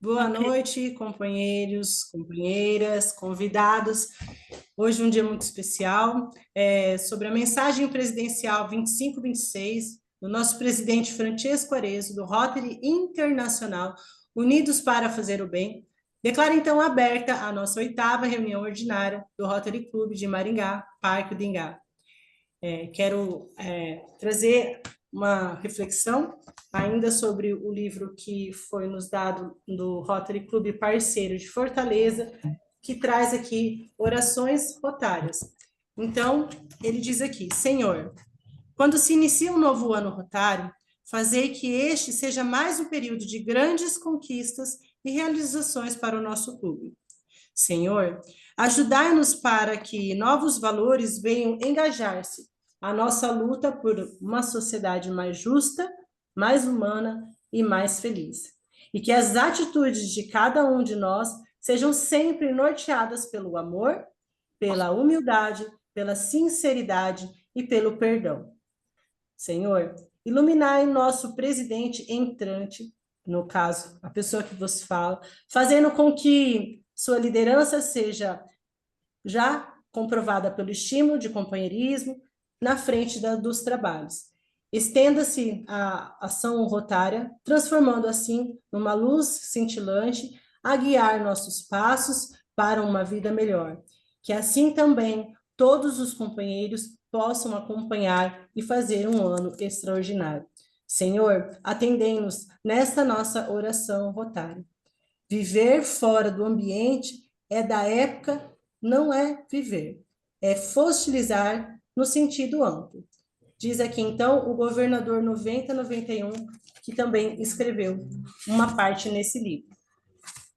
Boa noite, companheiros, companheiras, convidados. Hoje um dia muito especial, sobre a mensagem presidencial 25-26 do nosso presidente Francesco Arezzo, do Rotary Internacional, Unidos para Fazer o Bem. Declaro então aberta a nossa 8ª reunião ordinária do Rotary Clube de Maringá, Parque do Ingá. Quero trazer uma reflexão ainda sobre o livro que foi nos dado do Rotary Clube Parceiro de Fortaleza, que traz aqui orações rotárias. Então, ele diz aqui: Senhor, quando se inicia um novo ano rotário, fazei que este seja mais um período de grandes conquistas e realizações para o nosso clube. Senhor, ajudai-nos para que novos valores venham engajar-se a nossa luta por uma sociedade mais justa, mais humana e mais feliz. E que as atitudes de cada um de nós sejam sempre norteadas pelo amor, pela humildade, pela sinceridade e pelo perdão. Senhor, iluminai nosso presidente entrante, no caso, a pessoa que vos fala, fazendo com que sua liderança seja já comprovada pelo estímulo de companheirismo na frente dos trabalhos. Estenda-se a ação rotária, transformando assim numa luz cintilante a guiar nossos passos para uma vida melhor. Que assim também todos os companheiros possam acompanhar e fazer um ano extraordinário. Senhor, atendei-nos nesta nossa oração rotária. Viver fora do ambiente é da época, não é viver, é fossilizar no sentido amplo. Diz aqui, então, o governador 9091, que também escreveu uma parte nesse livro.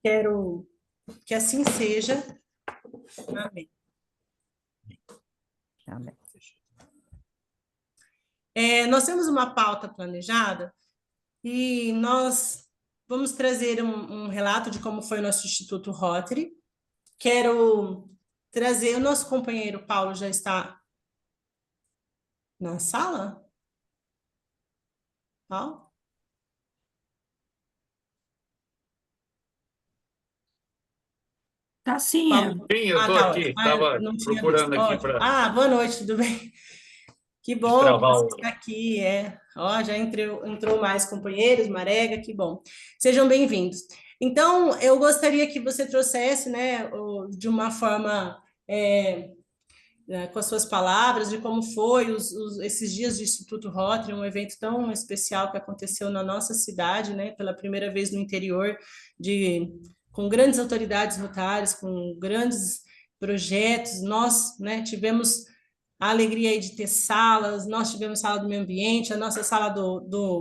Quero que assim seja. Amém. Amém. Nós temos uma pauta planejada e nós vamos trazer um relato de como foi o nosso Instituto Rotary. Quero trazer, o nosso companheiro Paulo já está na sala? Paulo? Tá sim, Paulo? Sim, eu estou Tá aqui, ótimo. estava Não tinha visto. procurando aqui Ótimo. para Boa noite, tudo bem? Que bom que destravar você o. está aqui, Ó, já entrou mais companheiros, Marega, que bom. Sejam bem-vindos. Então, eu gostaria que você trouxesse, né, de uma forma, com as suas palavras, de como foi esses dias de Instituto Rotary, um evento tão especial que aconteceu na nossa cidade, né, pela primeira vez no interior, com grandes autoridades rotárias, com grandes projetos. Nós, né, tivemos a alegria aí de ter salas, nós tivemos sala do meio ambiente, a nossa sala do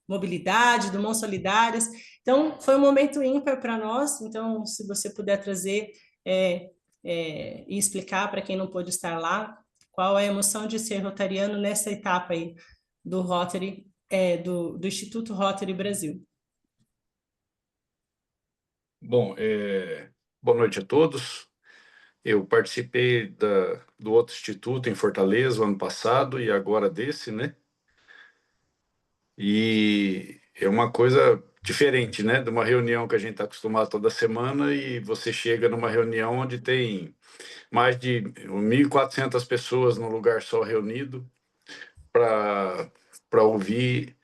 mobilidade, do Mãos Solidárias. Então, foi um momento ímpar para nós. Então, se você puder trazer e explicar para quem não pôde estar lá, qual é a emoção de ser rotariano nessa etapa aí do Rotary, do Instituto Rotary Brasil. Bom, boa noite a todos. Eu participei do outro instituto em Fortaleza ano passado e agora desse, né? E é uma coisa diferente, né? De uma reunião que a gente está acostumado toda semana e você chega numa reunião onde tem mais de 1.400 pessoas num lugar só reunido para ouvir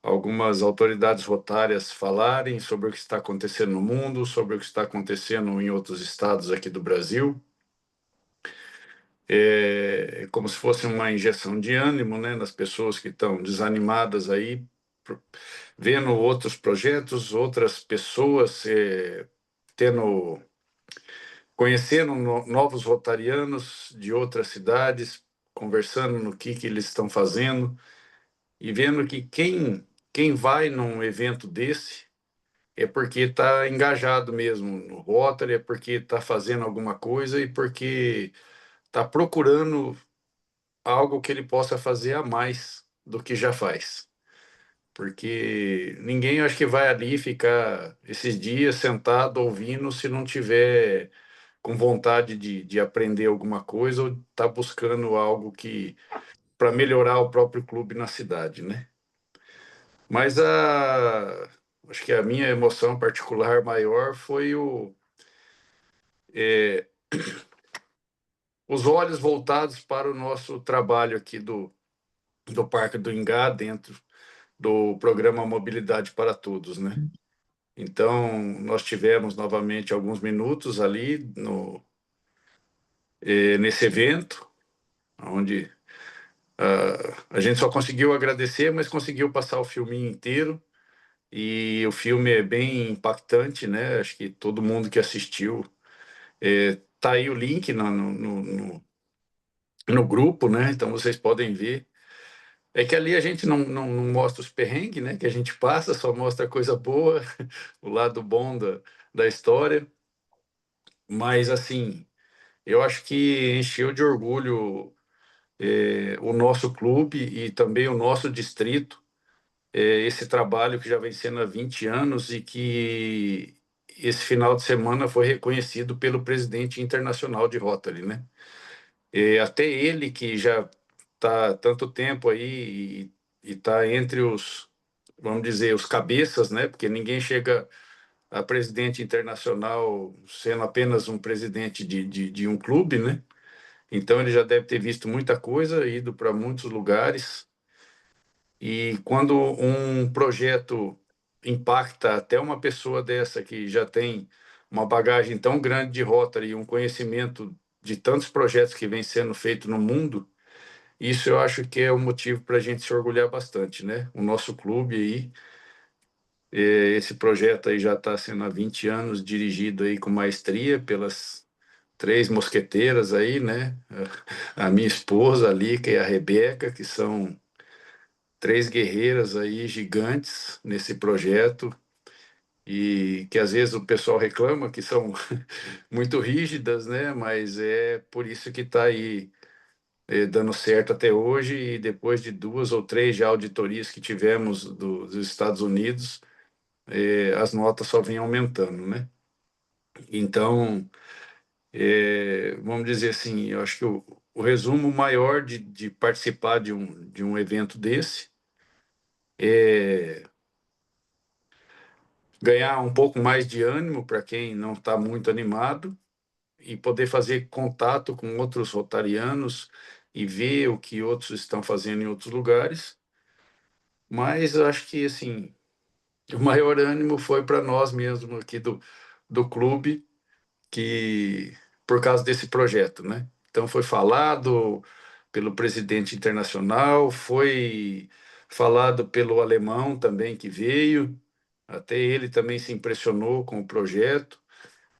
algumas autoridades rotárias falarem sobre o que está acontecendo no mundo, sobre o que está acontecendo em outros estados aqui do Brasil. É como se fosse uma injeção de ânimo, né, nas pessoas que estão desanimadas aí, vendo outros projetos, outras pessoas conhecendo novos rotarianos de outras cidades, conversando no que eles estão fazendo e vendo que quem vai num evento desse é porque está engajado mesmo no Rotary, é porque está fazendo alguma coisa e porque está procurando algo que ele possa fazer a mais do que já faz. Porque ninguém acho que vai ali ficar esses dias sentado ouvindo se não tiver com vontade de aprender alguma coisa ou está buscando algo que para melhorar o próprio clube na cidade, né? Mas acho que a minha emoção particular maior foi os olhos voltados para o nosso trabalho aqui do Parque do Ingá, dentro do programa Mobilidade para Todos, né? Então, nós tivemos novamente alguns minutos ali nesse evento, onde a gente só conseguiu agradecer, mas conseguiu passar o filminho inteiro. E o filme é bem impactante, né? Acho que todo mundo que assistiu, tá aí o link no grupo, né? Então vocês podem ver. É que ali a gente não mostra os perrengues, né? Que a gente passa, só mostra coisa boa, o lado bom da história. Mas, assim, eu acho que encheu de orgulho o nosso clube e também o nosso distrito, esse trabalho que já vem sendo há 20 anos e que esse final de semana foi reconhecido pelo presidente internacional de Rotary, né? Até ele, que já está há tanto tempo aí e está entre os, vamos dizer, os cabeças, né? Porque ninguém chega a presidente internacional sendo apenas um presidente de um clube, né? Então ele já deve ter visto muita coisa, ido para muitos lugares. E quando um projeto impacta até uma pessoa dessa que já tem uma bagagem tão grande de Rotary e um conhecimento de tantos projetos que vem sendo feito no mundo, isso eu acho que é um motivo para a gente se orgulhar bastante, né? O nosso clube aí, esse projeto aí já está sendo há 20 anos dirigido aí com maestria pelas três mosqueteiras aí, né? A minha esposa, a Lica e a Rebeca, que são três guerreiras aí gigantes nesse projeto e que às vezes o pessoal reclama que são muito rígidas, né? Mas é por isso que está aí dando certo até hoje e depois de duas ou três já auditorias que tivemos dos Estados Unidos, as notas só vêm aumentando, né? Então, vamos dizer assim, eu acho que o resumo maior de participar de um evento desse é ganhar um pouco mais de ânimo para quem não está muito animado e poder fazer contato com outros rotarianos e ver o que outros estão fazendo em outros lugares. Mas eu acho que assim, o maior ânimo foi para nós mesmos aqui do clube, que por causa desse projeto, né? Então foi falado pelo presidente internacional, foi falado pelo alemão também que veio, até ele também se impressionou com o projeto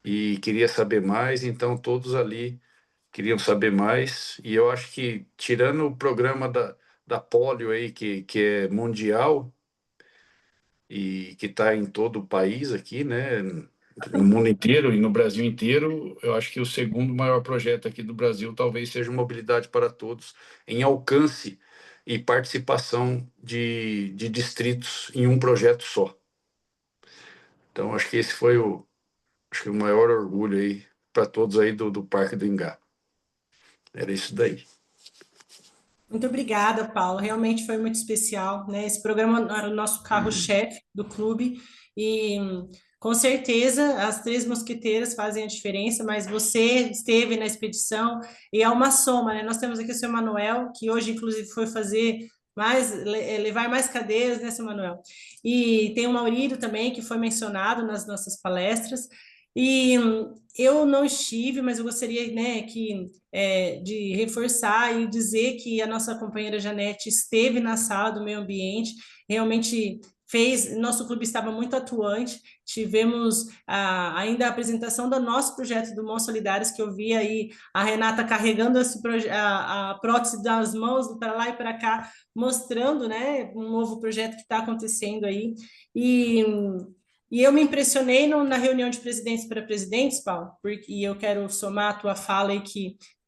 e queria saber mais, então todos ali queriam saber mais. E eu acho que, tirando o programa da polio aí, que é mundial e que está em todo o país aqui, né? No mundo inteiro e no Brasil inteiro, eu acho que o segundo maior projeto aqui do Brasil talvez seja o Mobilidade para Todos, em alcance e participação de distritos em um projeto só. Então, acho que esse foi acho que o maior orgulho aí para todos aí do Parque do Ingá. Era isso daí. Muito obrigada, Paulo. Realmente foi muito especial, né? Esse programa era o nosso carro-chefe do clube e com certeza as três mosqueteiras fazem a diferença, mas você esteve na expedição e é uma soma, né? Nós temos aqui o seu Manuel, que hoje inclusive foi fazer levar mais cadeiras, né, seu Manuel? E tem o Maurílio também, que foi mencionado nas nossas palestras. E eu não estive, mas eu gostaria, né, de reforçar e dizer que a nossa companheira Janete esteve na sala do meio ambiente, realmente nosso clube estava muito atuante, tivemos ainda a apresentação do nosso projeto do Mãos Solidárias, que eu vi aí a Renata carregando a prótese das mãos para lá e para cá, mostrando, né, um novo projeto que está acontecendo aí, e eu me impressionei na reunião de presidentes para presidentes, Paulo, e eu quero somar a tua fala aí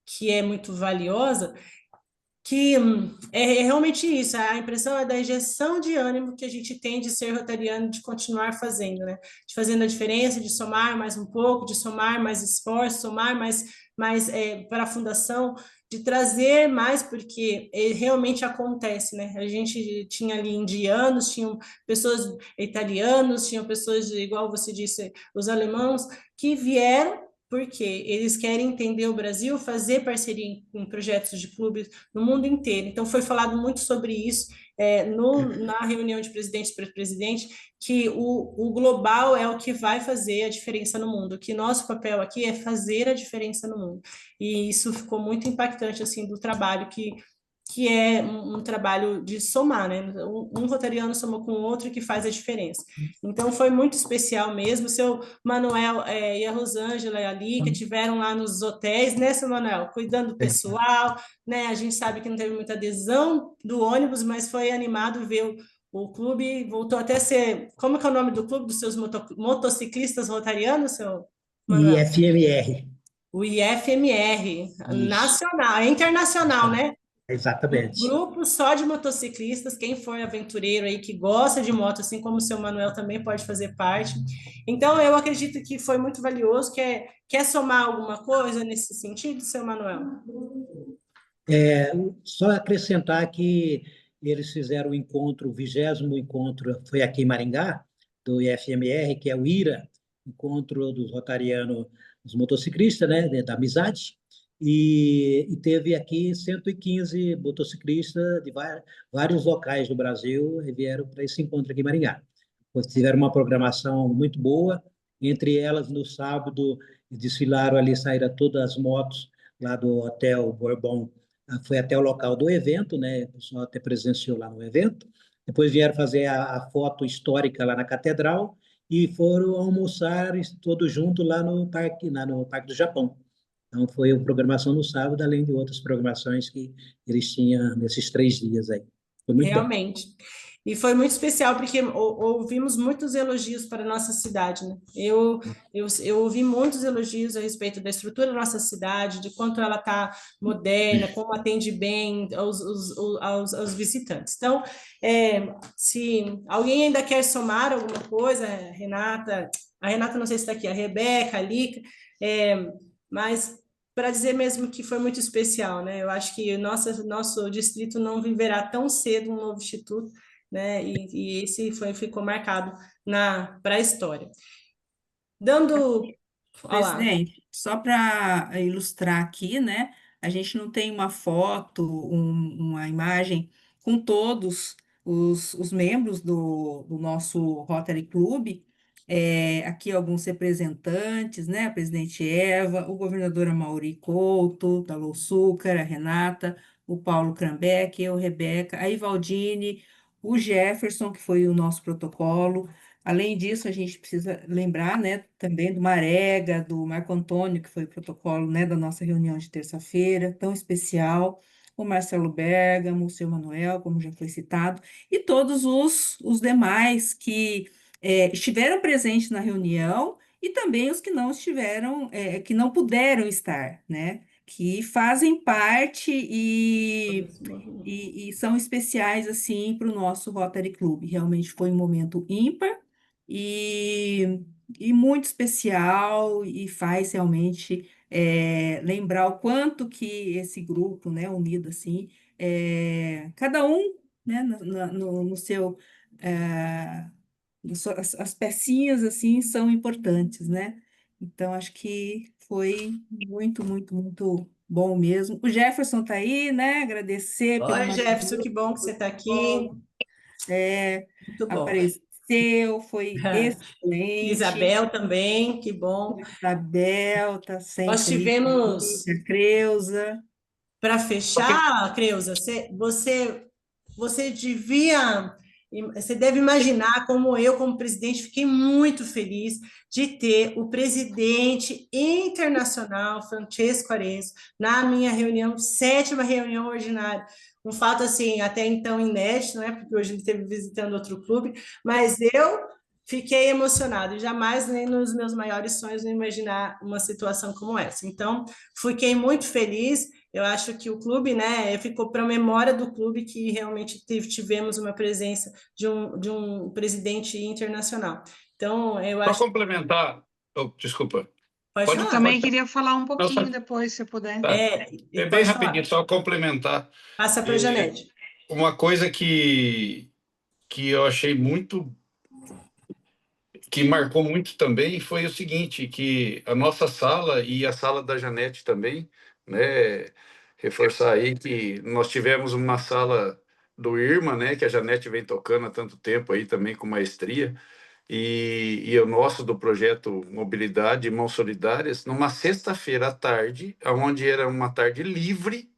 que é muito valiosa, que é realmente isso, a impressão é da injeção de ânimo que a gente tem de ser rotariano, de continuar fazendo, né? De fazendo a diferença, de somar mais um pouco, de somar mais esforço, somar mais para a fundação, de trazer mais, porque realmente acontece, né? A gente tinha ali indianos, tinham pessoas italianos, tinham pessoas, igual você disse, os alemãos, que vieram porque eles querem entender o Brasil, fazer parceria em projetos de clubes no mundo inteiro. Então, foi falado muito sobre isso na reunião de presidentes para presidente, que o global é o que vai fazer a diferença no mundo, que nosso papel aqui é fazer a diferença no mundo. E isso ficou muito impactante, assim, do trabalho que é um trabalho de somar, né? Um rotariano soma com o outro que faz a diferença. Então, foi muito especial mesmo. O seu Manuel e a Rosângela e a Líca tiveram lá nos hotéis, né, seu Manuel? Cuidando do pessoal, né? A gente sabe que não teve muita adesão do ônibus, mas foi animado ver o clube, voltou até a ser... Como que é o nome do clube dos seus motociclistas rotarianos, seu Manuel? IFMR. O IFMR, Isso, nacional, é internacional, né? Um exatamente. grupo só de motociclistas, quem for aventureiro aí que gosta de moto, assim como o seu Manuel também pode fazer parte. Então, eu acredito que foi muito valioso. Quer somar alguma coisa nesse sentido, seu Manuel? Só acrescentar que eles fizeram o encontro, o 20º encontro foi aqui em Maringá, do IFMR, que é o IRA, Encontro dos Rotarianos, dos Motociclistas, né, da Amizade, e teve aqui 115 motociclistas de vários locais do Brasil e vieram para esse encontro aqui em Maringá. Tiveram uma programação muito boa, entre elas, no sábado, desfilaram ali, saíram todas as motos lá do Hotel Bourbon, foi até o local do evento, né? O pessoal até presenciou lá no evento. Depois vieram fazer a foto histórica lá na Catedral e foram almoçar todos juntos lá no Parque do Japão. Então, foi a programação no sábado, além de outras programações que eles tinham nesses 3 dias aí. Foi muito bem. Realmente. E foi muito especial porque ouvimos muitos elogios para a nossa cidade, né? Eu ouvi muitos elogios a respeito da estrutura da nossa cidade, de quanto ela está moderna, como atende bem aos visitantes. Então, se alguém ainda quer somar alguma coisa, a Renata não sei se está aqui, a Rebeca, a Lica, mas para dizer mesmo que foi muito especial, né? Eu acho que nosso distrito não viverá tão cedo um novo instituto, né? E esse ficou marcado para a história. Dando, olha lá, Presidente, só para ilustrar aqui, né? A gente não tem uma foto, uma imagem com todos os membros do nosso Rotary Club. Aqui alguns representantes, né? A presidente Eva, o governador Amaury Couto, da Louçúcar, a Renata, o Paulo Crambeck, eu, Rebeca, a Ivaldine, o Jefferson, que foi o nosso protocolo. Além disso, a gente precisa lembrar, né, também do Marega, do Marco Antônio, que foi o protocolo, né, da nossa reunião de terça-feira, tão especial, o Marcelo Bergamo, o seu Manuel, como já foi citado, e todos os demais que estiveram presentes na reunião e também os que não estiveram, que não puderam estar, né, que fazem parte e são especiais, assim, para o nosso Rotary Club. Realmente foi um momento ímpar, e, e muito especial e faz realmente lembrar o quanto que esse grupo, né, unido assim, cada um, né, no seu as pecinhas assim são importantes, né? Então acho que foi muito, muito, muito bom mesmo. O Jefferson tá aí, né? Agradecer pelo oi, Jefferson, material. que bom que você está aqui, É, muito bom. apareceu, foi excelente. Isabel também, que bom. Isabel está Nós sempre aí, tivemos, a Creuza. para fechar, Creuza, você devia, você deve imaginar como eu, como presidente, fiquei muito feliz de ter o presidente internacional, Francesco Arezzo, na minha reunião, sétima reunião ordinária. Um fato, assim, até então inédito, né? Porque hoje ele esteve visitando outro clube, mas eu fiquei emocionado. Jamais, nem nos meus maiores sonhos, eu imaginar uma situação como essa. Então, fiquei muito feliz. Eu acho que o clube, né, ficou para a memória do clube que realmente tivemos uma presença de um presidente internacional. Então, eu Para acho. complementar, desculpa, Pode Pode, Eu falar. também pode. queria falar um Não, só, pouquinho depois, se puder. tá. É bem Pode rapidinho, falar. só complementar. Passa para a Janete. Uma coisa que eu achei muito, que marcou muito também foi o seguinte, que a nossa sala e a sala da Janete também, né, reforçar aí que nós tivemos uma sala do IRMA, né, que a Janete vem tocando há tanto tempo aí também com maestria, e o nosso do projeto Mobilidade e Mãos Solidárias, numa sexta-feira à tarde, onde era uma tarde livre,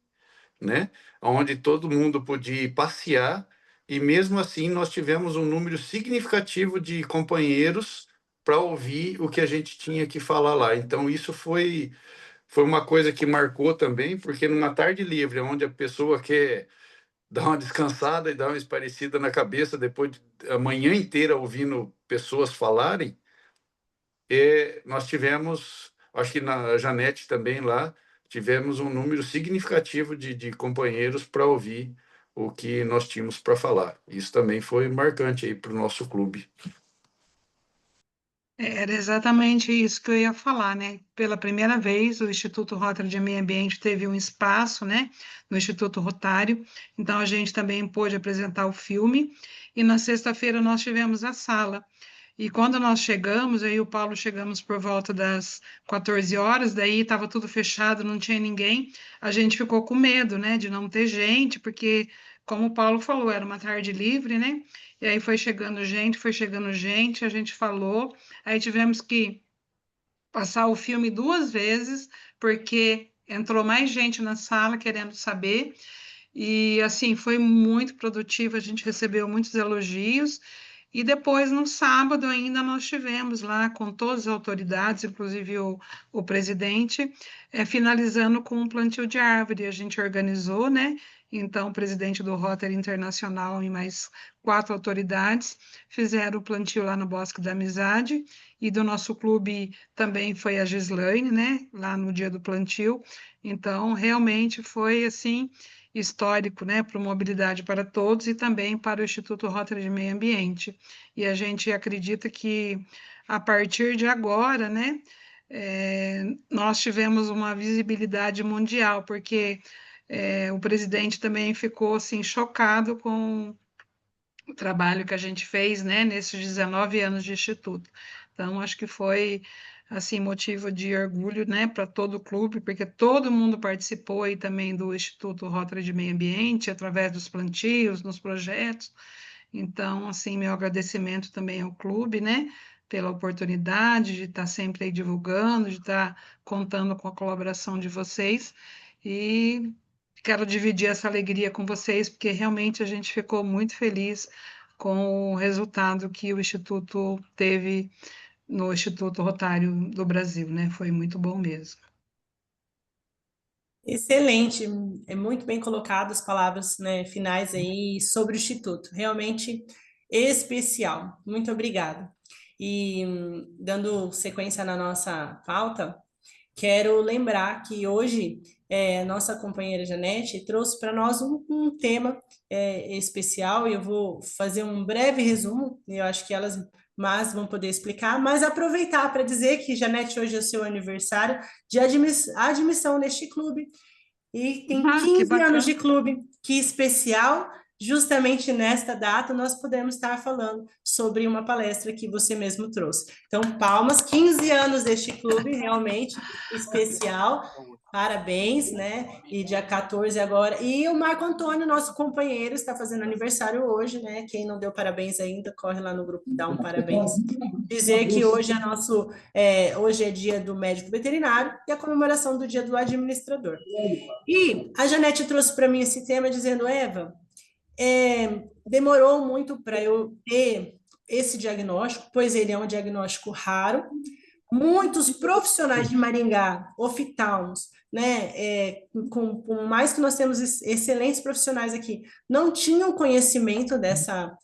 né? Onde todo mundo podia ir passear, e mesmo assim nós tivemos um número significativo de companheiros para ouvir o que a gente tinha que falar lá. Então, isso foi uma coisa que marcou também, porque numa tarde livre, onde a pessoa quer dar uma descansada e dar uma esparecida na cabeça depois de a manhã inteira ouvindo pessoas falarem, nós tivemos, acho que na Janete também lá, tivemos um número significativo de companheiros para ouvir o que nós tínhamos para falar. Isso também foi marcante aí para o nosso clube. Era exatamente isso que eu ia falar, né? Pela primeira vez, o Instituto Rotary de Meio Ambiente teve um espaço, né, no Instituto Rotário, então a gente também pôde apresentar o filme, e na sexta-feira nós tivemos a sala. E quando nós chegamos, eu e o Paulo chegamos por volta das 14 horas, daí estava tudo fechado, não tinha ninguém, a gente ficou com medo, né, de não ter gente, porque, como o Paulo falou, era uma tarde livre, né? E aí foi chegando gente, a gente falou. Aí tivemos que passar o filme 2 vezes, porque entrou mais gente na sala querendo saber. E assim, foi muito produtivo, a gente recebeu muitos elogios. E depois, no sábado, ainda nós tivemos lá com todas as autoridades, inclusive o presidente, finalizando com um plantio de árvore. A gente organizou, né? Então, o presidente do Rotary Internacional e mais 4 autoridades fizeram o plantio lá no Bosque da Amizade, e do nosso clube também foi a Gislaine, né? Lá no dia do plantio. Então, realmente foi assim histórico, né, para o Mobilidade para Todos e também para o Instituto Rotary de Meio Ambiente. E a gente acredita que, a partir de agora, né, nós tivemos uma visibilidade mundial, porque o presidente também ficou assim, chocado com o trabalho que a gente fez, né, nesses 19 anos de Instituto. Então, acho que foi assim motivo de orgulho, né, para todo o clube, porque todo mundo participou aí também do Instituto Rotary de Meio Ambiente, através dos plantios, nos projetos. Então, assim, meu agradecimento também ao clube, né, pela oportunidade de estar sempre aí divulgando, de estar contando com a colaboração de vocês, e quero dividir essa alegria com vocês, porque realmente a gente ficou muito feliz com o resultado que o Instituto teve no Instituto Rotário do Brasil, né? Foi muito bom mesmo. Excelente, é muito bem colocado as palavras, né, finais aí sobre o Instituto, realmente especial. Muito obrigada. E dando sequência na nossa pauta, quero lembrar que hoje nossa companheira Janete trouxe para nós um tema especial, e eu vou fazer um breve resumo, e eu acho que elas mais vão poder explicar, mas aproveitar para dizer que, Janete, hoje é o seu aniversário de admissão neste clube, e tem Que 15 anos de bacana. clube, que especial. Justamente nesta data, nós podemos estar falando sobre uma palestra que você mesmo trouxe. Então, palmas, 15 anos deste clube, realmente especial. Parabéns, né? E dia 14 agora. E o Marco Antônio, nosso companheiro, está fazendo aniversário hoje, né? Quem não deu parabéns ainda, corre lá no grupo e dá um parabéns. Dizer que hoje hoje é dia do médico veterinário e a comemoração do dia do administrador. E a Janete trouxe para mim esse tema dizendo, Eva, demorou muito para eu ter esse diagnóstico, pois ele é um diagnóstico raro. Muitos profissionais de Maringá, oftalmos, né, com mais que nós temos excelentes profissionais aqui, não tinham conhecimento dessa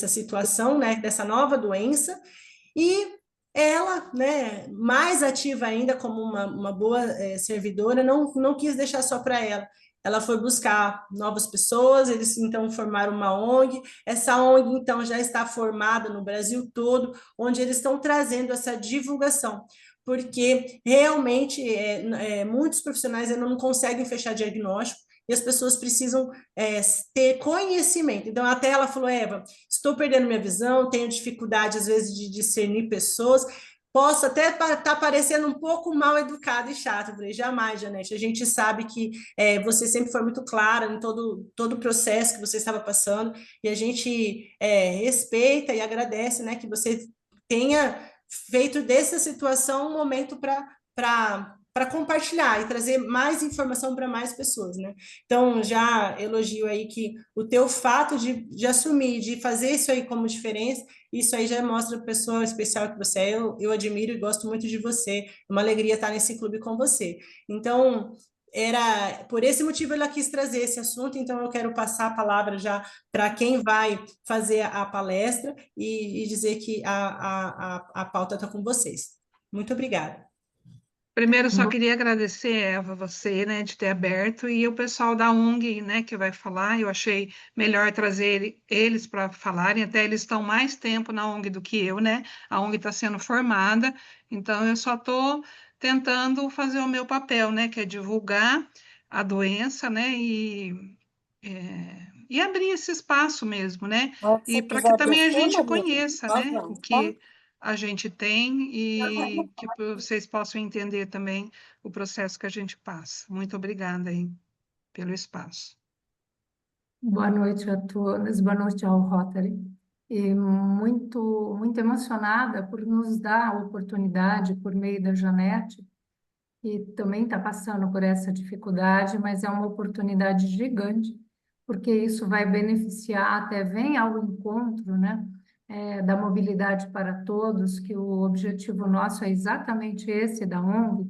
situação, né, dessa nova doença, e ela, né, mais ativa ainda como uma boa servidora, não quis deixar só para ela. ela foi buscar novas pessoas, eles então formaram uma ONG, essa ONG então já está formada no Brasil todo, onde eles estão trazendo essa divulgação, porque realmente muitos profissionais ainda não conseguem fechar diagnóstico, e as pessoas precisam ter conhecimento. Então, até ela falou, Eva, estou perdendo minha visão, tenho dificuldade, às vezes, de discernir pessoas, posso até estar parecendo um pouco mal educada e chata. Eu falei, jamais, Janete, a gente sabe que você sempre foi muito clara em todo o processo que você estava passando, e a gente respeita e agradece, né, que você tenha feito dessa situação um momento para compartilhar e trazer mais informação para mais pessoas, né? Então, já elogio aí que o teu fato de assumir, de fazer isso aí como diferença, isso aí já mostra a pessoa especial que você é. Eu admiro e gosto muito de você. É uma alegria estar nesse clube com você. Então, era por esse motivo ela quis trazer esse assunto, então eu quero passar a palavra já para quem vai fazer a palestra e dizer que a pauta está com vocês. Muito obrigada. Primeiro, só queria agradecer, Eva, você, né, de ter aberto, e o pessoal da ONG, né, que vai falar. Eu achei melhor trazer eles para falarem, até eles estão mais tempo na ONG do que eu, né? A ONG está sendo formada, então eu só estou tentando fazer o meu papel, né, que é divulgar a doença, né, e abrir esse espaço mesmo, né? E para que também a gente conheça, né, o que a gente tem e que vocês possam entender também o processo que a gente passa. Muito obrigada aí pelo espaço. Boa noite a todas, boa noite ao Rotary. E muito emocionada por nos dar a oportunidade, por meio da Janete, que também está passando por essa dificuldade, mas é uma oportunidade gigante, porque isso vai beneficiar, até vem ao encontro, né, da mobilidade para todos, que o objetivo nosso é exatamente esse da ONG,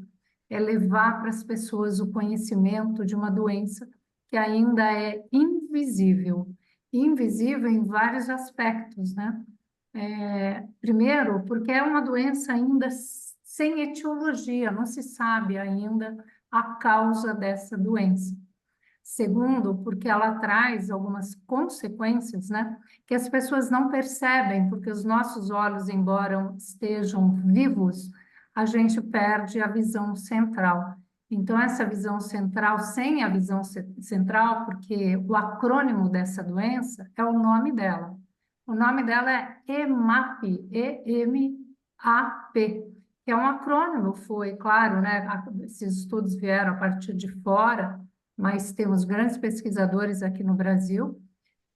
é levar para as pessoas o conhecimento de uma doença que ainda é invisível em vários aspectos, né? Primeiro, porque é uma doença ainda sem etiologia, não se sabe ainda a causa dessa doença. Segundo, porque ela traz algumas consequências, né, que as pessoas não percebem, porque os nossos olhos, embora estejam vivos, a gente perde a visão central. Então, essa visão central, sem a visão central, porque o acrônimo dessa doença é o nome dela. O nome dela é EMAP, E-M-A-P, que é um acrônimo, foi, claro, né, esses estudos vieram a partir de fora, mas temos grandes pesquisadores aqui no Brasil,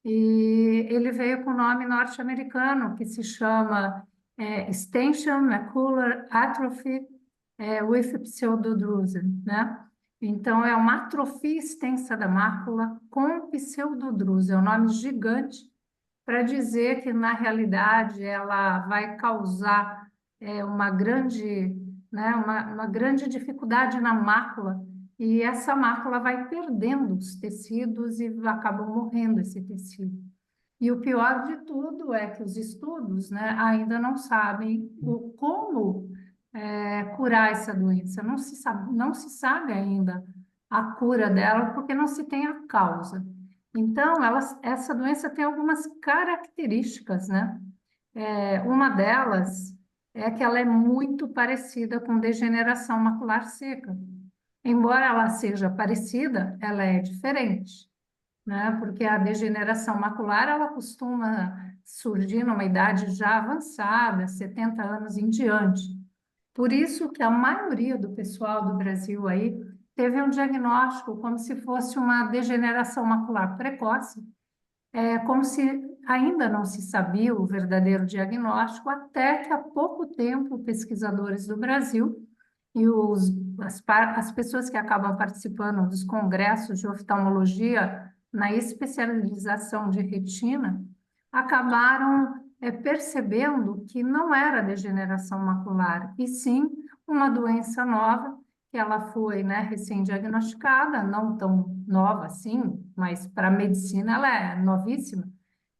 e ele veio com o nome norte-americano, que se chama Extension Macular Atrophy with Pseudodrusen, né? Então, é uma atrofia extensa da mácula com pseudodrusen, é um nome gigante para dizer que, na realidade, ela vai causar uma grande, né, uma grande dificuldade na mácula, e essa mácula vai perdendo os tecidos e acaba morrendo esse tecido. E o pior de tudo é que os estudos, né, ainda não sabem como curar essa doença. Não se sabe ainda a cura dela, porque não se tem a causa. Então, essa doença tem algumas características, né? Uma delas é que ela é muito parecida com degeneração macular seca. Embora ela seja parecida, ela é diferente, né? Porque a degeneração macular, ela costuma surgir numa idade já avançada, 70 anos em diante. Por isso que a maioria do pessoal do Brasil aí teve um diagnóstico como se fosse uma degeneração macular precoce, como se ainda não se sabia o verdadeiro diagnóstico, até que há pouco tempo pesquisadores do Brasil e as pessoas que acabam participando dos congressos de oftalmologia na especialização de retina acabaram percebendo que não era degeneração macular, e sim uma doença nova, que ela foi, né, recém-diagnosticada, não tão nova assim, mas para a medicina ela é novíssima.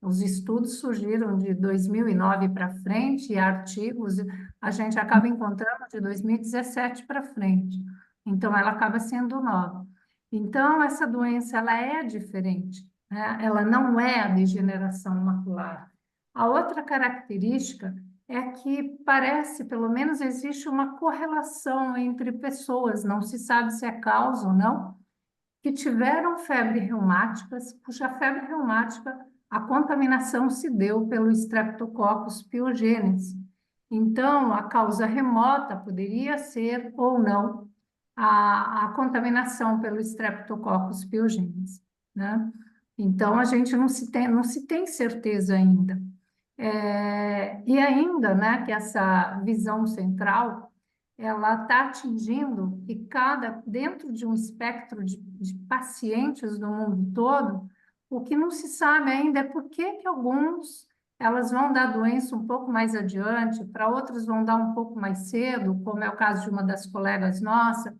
Os estudos surgiram de 2009 para frente, e artigos a gente acaba encontrando de 2017 para frente. Então, ela acaba sendo nova. Então, essa doença ela é diferente, né? Ela não é a degeneração macular. A outra característica é que parece, pelo menos existe uma correlação entre pessoas, não se sabe se é causa ou não, que tiveram febre reumáticas, cuja febre reumática, a contaminação se deu pelo Streptococcus pyogenes. Então, a causa remota poderia ser ou não a contaminação pelo Streptococcus pyogenes, né? Então, a gente não se tem certeza ainda. E ainda, né, que essa visão central, ela está atingindo que dentro de um espectro de pacientes do mundo todo, o que não se sabe ainda é por que alguns elas vão dar doença um pouco mais adiante, para outros vão dar um pouco mais cedo, como é o caso de uma das colegas nossa,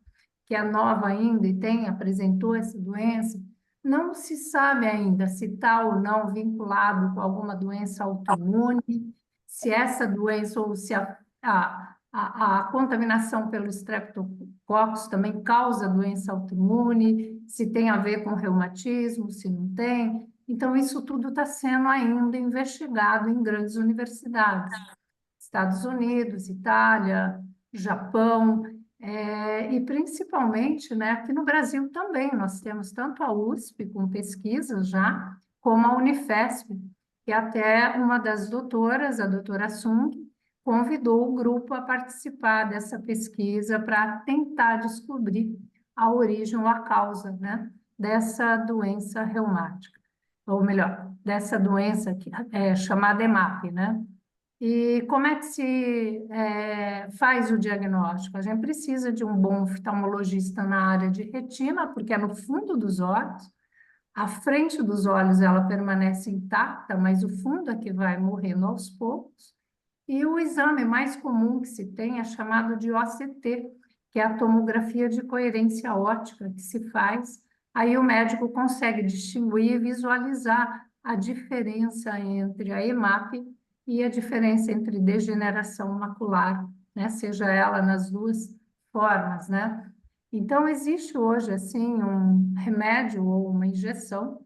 que é nova ainda e apresentou essa doença. Não se sabe ainda se está ou não vinculado com alguma doença autoimune, se essa doença ou se a contaminação pelo Streptococcus também causa doença autoimune, se tem a ver com reumatismo, se não tem. Então, isso tudo está sendo ainda investigado em grandes universidades. Estados Unidos, Itália, Japão, e principalmente, né, aqui no Brasil também, nós temos tanto a USP com pesquisas já, como a Unifesp, que até uma das doutoras, a doutora Sung, convidou o grupo a participar dessa pesquisa para tentar descobrir a origem ou a causa, né, dessa doença reumática, ou melhor, dessa doença que é chamada EMAP, né? E como é que se faz o diagnóstico? A gente precisa de um bom oftalmologista na área de retina, porque é no fundo dos olhos, a frente dos olhos ela permanece intacta, mas o fundo é que vai morrendo aos poucos. E o exame mais comum que se tem é chamado de OCT, que é a tomografia de coerência óptica que se faz. Aí o médico consegue distinguir e visualizar a diferença entre a EMAP e a diferença entre degeneração macular, né? Seja ela nas duas formas, né? Então, existe hoje, assim, um remédio ou uma injeção,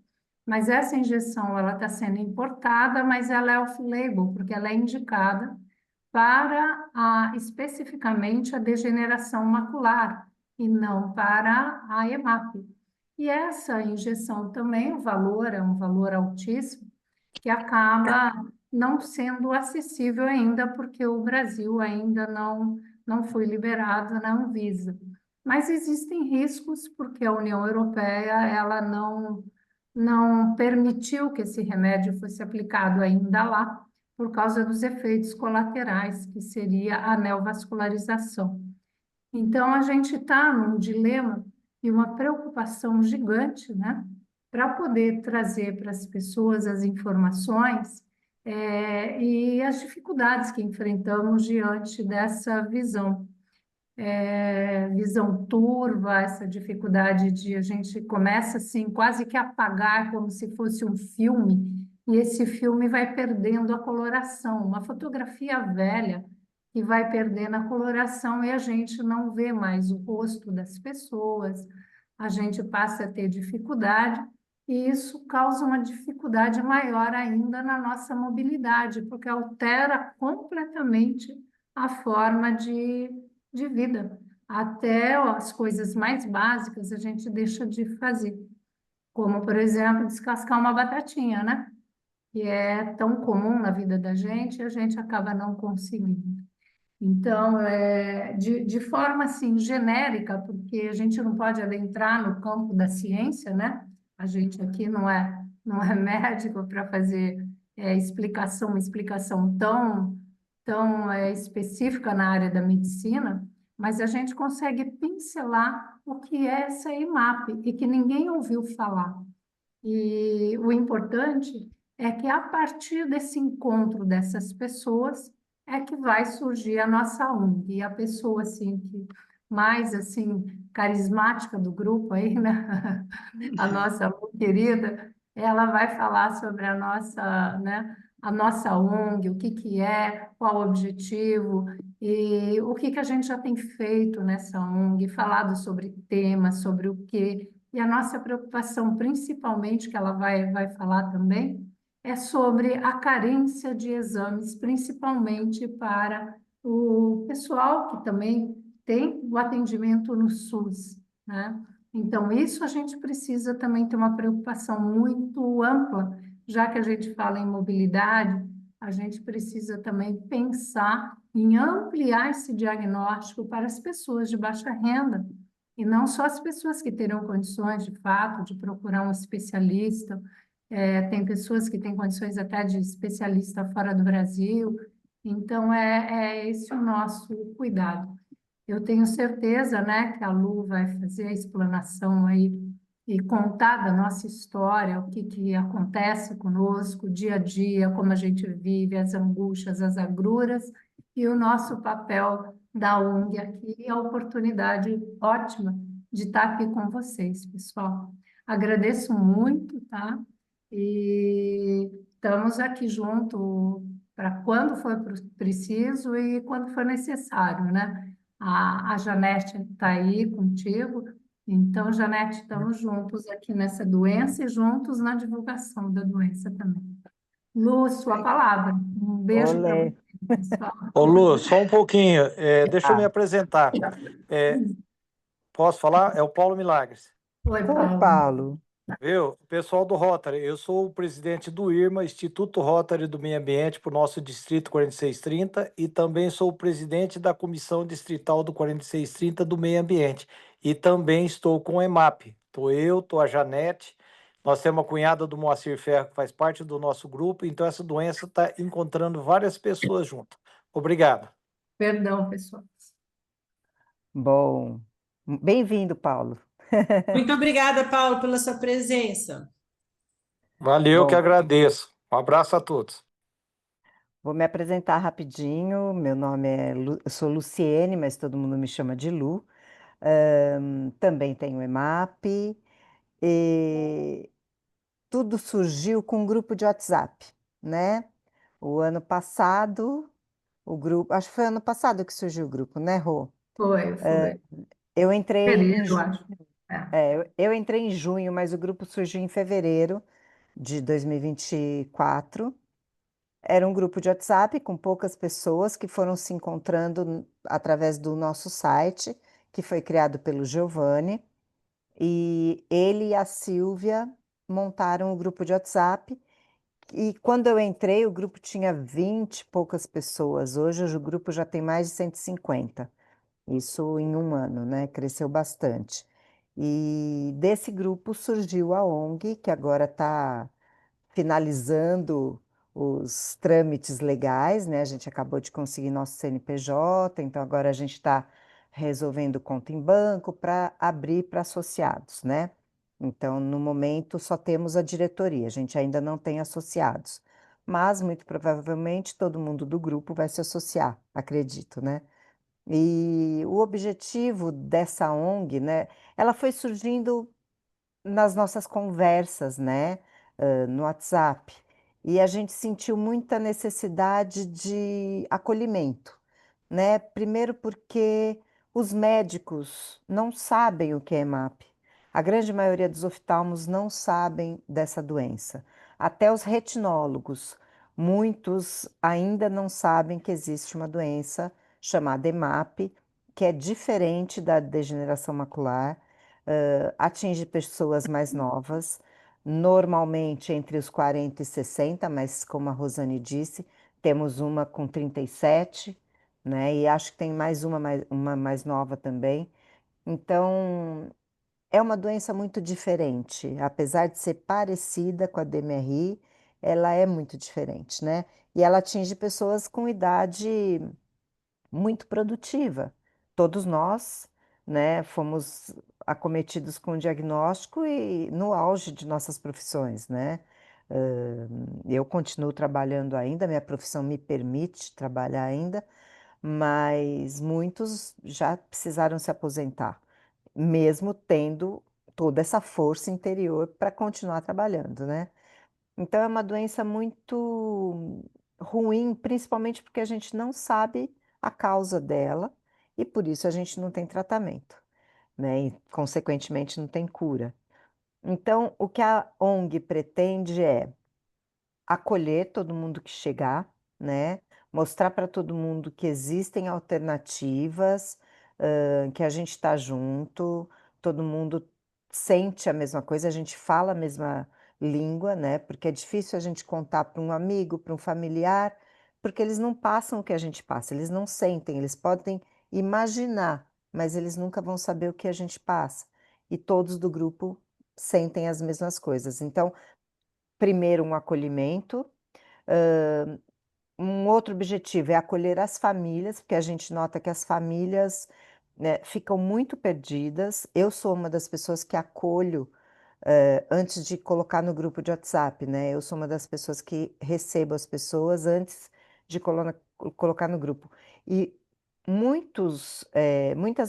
mas essa injeção, ela está sendo importada, mas ela é off-label, porque ela é indicada para especificamente a degeneração macular, e não para a EMAP. E essa injeção também, o valor é um valor altíssimo, que acaba não sendo acessível ainda, porque o Brasil ainda não foi liberado na Anvisa. Mas existem riscos, porque a União Europeia ela não permitiu que esse remédio fosse aplicado ainda lá, por causa dos efeitos colaterais, que seria a neovascularização. Então, a gente está num dilema e uma preocupação gigante, né, para poder trazer para as pessoas as informações e as dificuldades que enfrentamos diante dessa visão. Visão turva, essa dificuldade de a gente começa assim quase que a apagar como se fosse um filme, e esse filme vai perdendo a coloração, uma fotografia velha que vai perdendo a coloração e a gente não vê mais o rosto das pessoas, a gente passa a ter dificuldade, e isso causa uma dificuldade maior ainda na nossa mobilidade, porque altera completamente a forma de vida. Até as coisas mais básicas a gente deixa de fazer, como, por exemplo, descascar uma batatinha, né? Que é tão comum na vida da gente e a gente acaba não conseguindo. Então, de forma assim genérica, porque a gente não pode adentrar no campo da ciência, né? A gente aqui não é médico para fazer uma explicação tão específica na área da medicina, mas a gente consegue pincelar o que é essa EMAP e que ninguém ouviu falar. E o importante é que a partir desse encontro dessas pessoas é que vai surgir a nossa ONG. E a pessoa assim que mais assim carismática do grupo aí, né? A nossa querida, ela vai falar sobre a nossa ONG, o que é, qual o objetivo e o que a gente já tem feito nessa ONG, falado sobre temas, sobre o que E a nossa preocupação, principalmente, que ela vai falar também, é sobre a carência de exames, principalmente para o pessoal que também tem o atendimento no SUS, né? Então, isso a gente precisa também ter uma preocupação muito ampla, já que a gente fala em mobilidade, a gente precisa também pensar em ampliar esse diagnóstico para as pessoas de baixa renda, e não só as pessoas que terão condições, de fato, de procurar um especialista. Tem pessoas que têm condições até de especialista fora do Brasil. Então, é esse o nosso cuidado. Eu tenho certeza, né, que a Lu vai fazer a explanação aí e contar da nossa história, o que acontece conosco, dia a dia, como a gente vive, as angústias, as agruras, e o nosso papel da ONG aqui, e a oportunidade ótima de estar aqui com vocês, pessoal. Agradeço muito, tá? E estamos aqui junto para quando for preciso e quando for necessário, né? A Janete está aí contigo. Então, Janete, estamos juntos aqui nessa doença e juntos na divulgação da doença também. Lu, sua palavra. Um beijo para Olê. vocês, pessoal. Ô, Lu, só um pouquinho. Deixa eu me Ah, apresentar. É, posso falar? É o Paulo Milagres. Oi, oi, Paulo. Paulo. Viu? Pessoal do Rotary, eu sou o presidente do IRMA, Instituto Rotary do Meio Ambiente, para o nosso Distrito 4630, e também sou o presidente da Comissão Distrital do 4630 do Meio Ambiente. E também estou com o EMAP. Estou a Janete, nós temos a cunhada do Moacir Ferro, que faz parte do nosso grupo, então essa doença está encontrando várias pessoas junto. Obrigado. Perdão, pessoal. Bom, bem-vindo, Paulo. Muito obrigada, Paulo, pela sua presença. Valeu, que Bom, agradeço. Um abraço a todos. vou me apresentar rapidinho. Meu nome é eu sou Luciene, mas todo mundo me chama de Lu. Também tenho EMAP. E tudo surgiu com um grupo de WhatsApp, né? O ano passado, o grupo, acho que foi ano passado que surgiu o grupo, né, Rô? Foi. Eu entrei em Fevereiro, eu acho. eu entrei em junho, mas o grupo surgiu em fevereiro de 2024. Era um grupo de WhatsApp com poucas pessoas que foram se encontrando através do nosso site, que foi criado pelo Giovanni. E ele e a Silvia montaram o grupo de WhatsApp. E quando eu entrei, o grupo tinha 20 e poucas pessoas. Hoje o grupo já tem mais de 150. Isso em um ano, né? Cresceu bastante. E desse grupo surgiu a ONG, que agora está finalizando os trâmites legais, né? A gente acabou de conseguir nosso CNPJ, então agora a gente está resolvendo conta em banco para abrir para associados, né? Então, no momento, só temos a diretoria, a gente ainda não tem associados. Mas, muito provavelmente, todo mundo do grupo vai se associar, acredito, né? E o objetivo dessa ONG, né? Ela foi surgindo nas nossas conversas, né, no WhatsApp. E a gente sentiu muita necessidade de acolhimento, né? Primeiro porque os médicos não sabem o que é EMAP. A grande maioria dos oftalmos não sabem dessa doença. Até os retinólogos, muitos ainda não sabem que existe uma doença chamada EMAP, que é diferente da degeneração macular, atinge pessoas mais novas, normalmente entre os 40 e 60, mas como a Rosane disse, temos uma com 37, né? E acho que tem uma mais nova também. Então, é uma doença muito diferente. Apesar de ser parecida com a DMRI, ela é muito diferente, né? E ela atinge pessoas com idade muito produtiva. Todos nós, né, fomos acometidos com o diagnóstico e no auge de nossas profissões, né? Eu continuo trabalhando ainda, minha profissão me permite trabalhar ainda, mas muitos já precisaram se aposentar, mesmo tendo toda essa força interior para continuar trabalhando, né? Então é uma doença muito ruim, principalmente porque a gente não sabe a causa dela e por isso a gente não tem tratamento. né? E, consequentemente, não tem cura. Então, o que a ONG pretende é acolher todo mundo que chegar, né? Mostrar para todo mundo que existem alternativas, que a gente está junto, todo mundo sente a mesma coisa, a gente fala a mesma língua, né? Porque é difícil a gente contar para um amigo, para um familiar, porque eles não passam o que a gente passa, eles não sentem, eles podem imaginar, mas eles nunca vão saber o que a gente passa. E todos do grupo sentem as mesmas coisas. Então, primeiro, um acolhimento. hã, um outro objetivo é acolher as famílias, porque a gente nota que as famílias, né, ficam muito perdidas. Eu sou uma das pessoas que acolho, antes de colocar no grupo de WhatsApp, né, eu sou uma das pessoas que recebo as pessoas antes de colocar no grupo. E muitas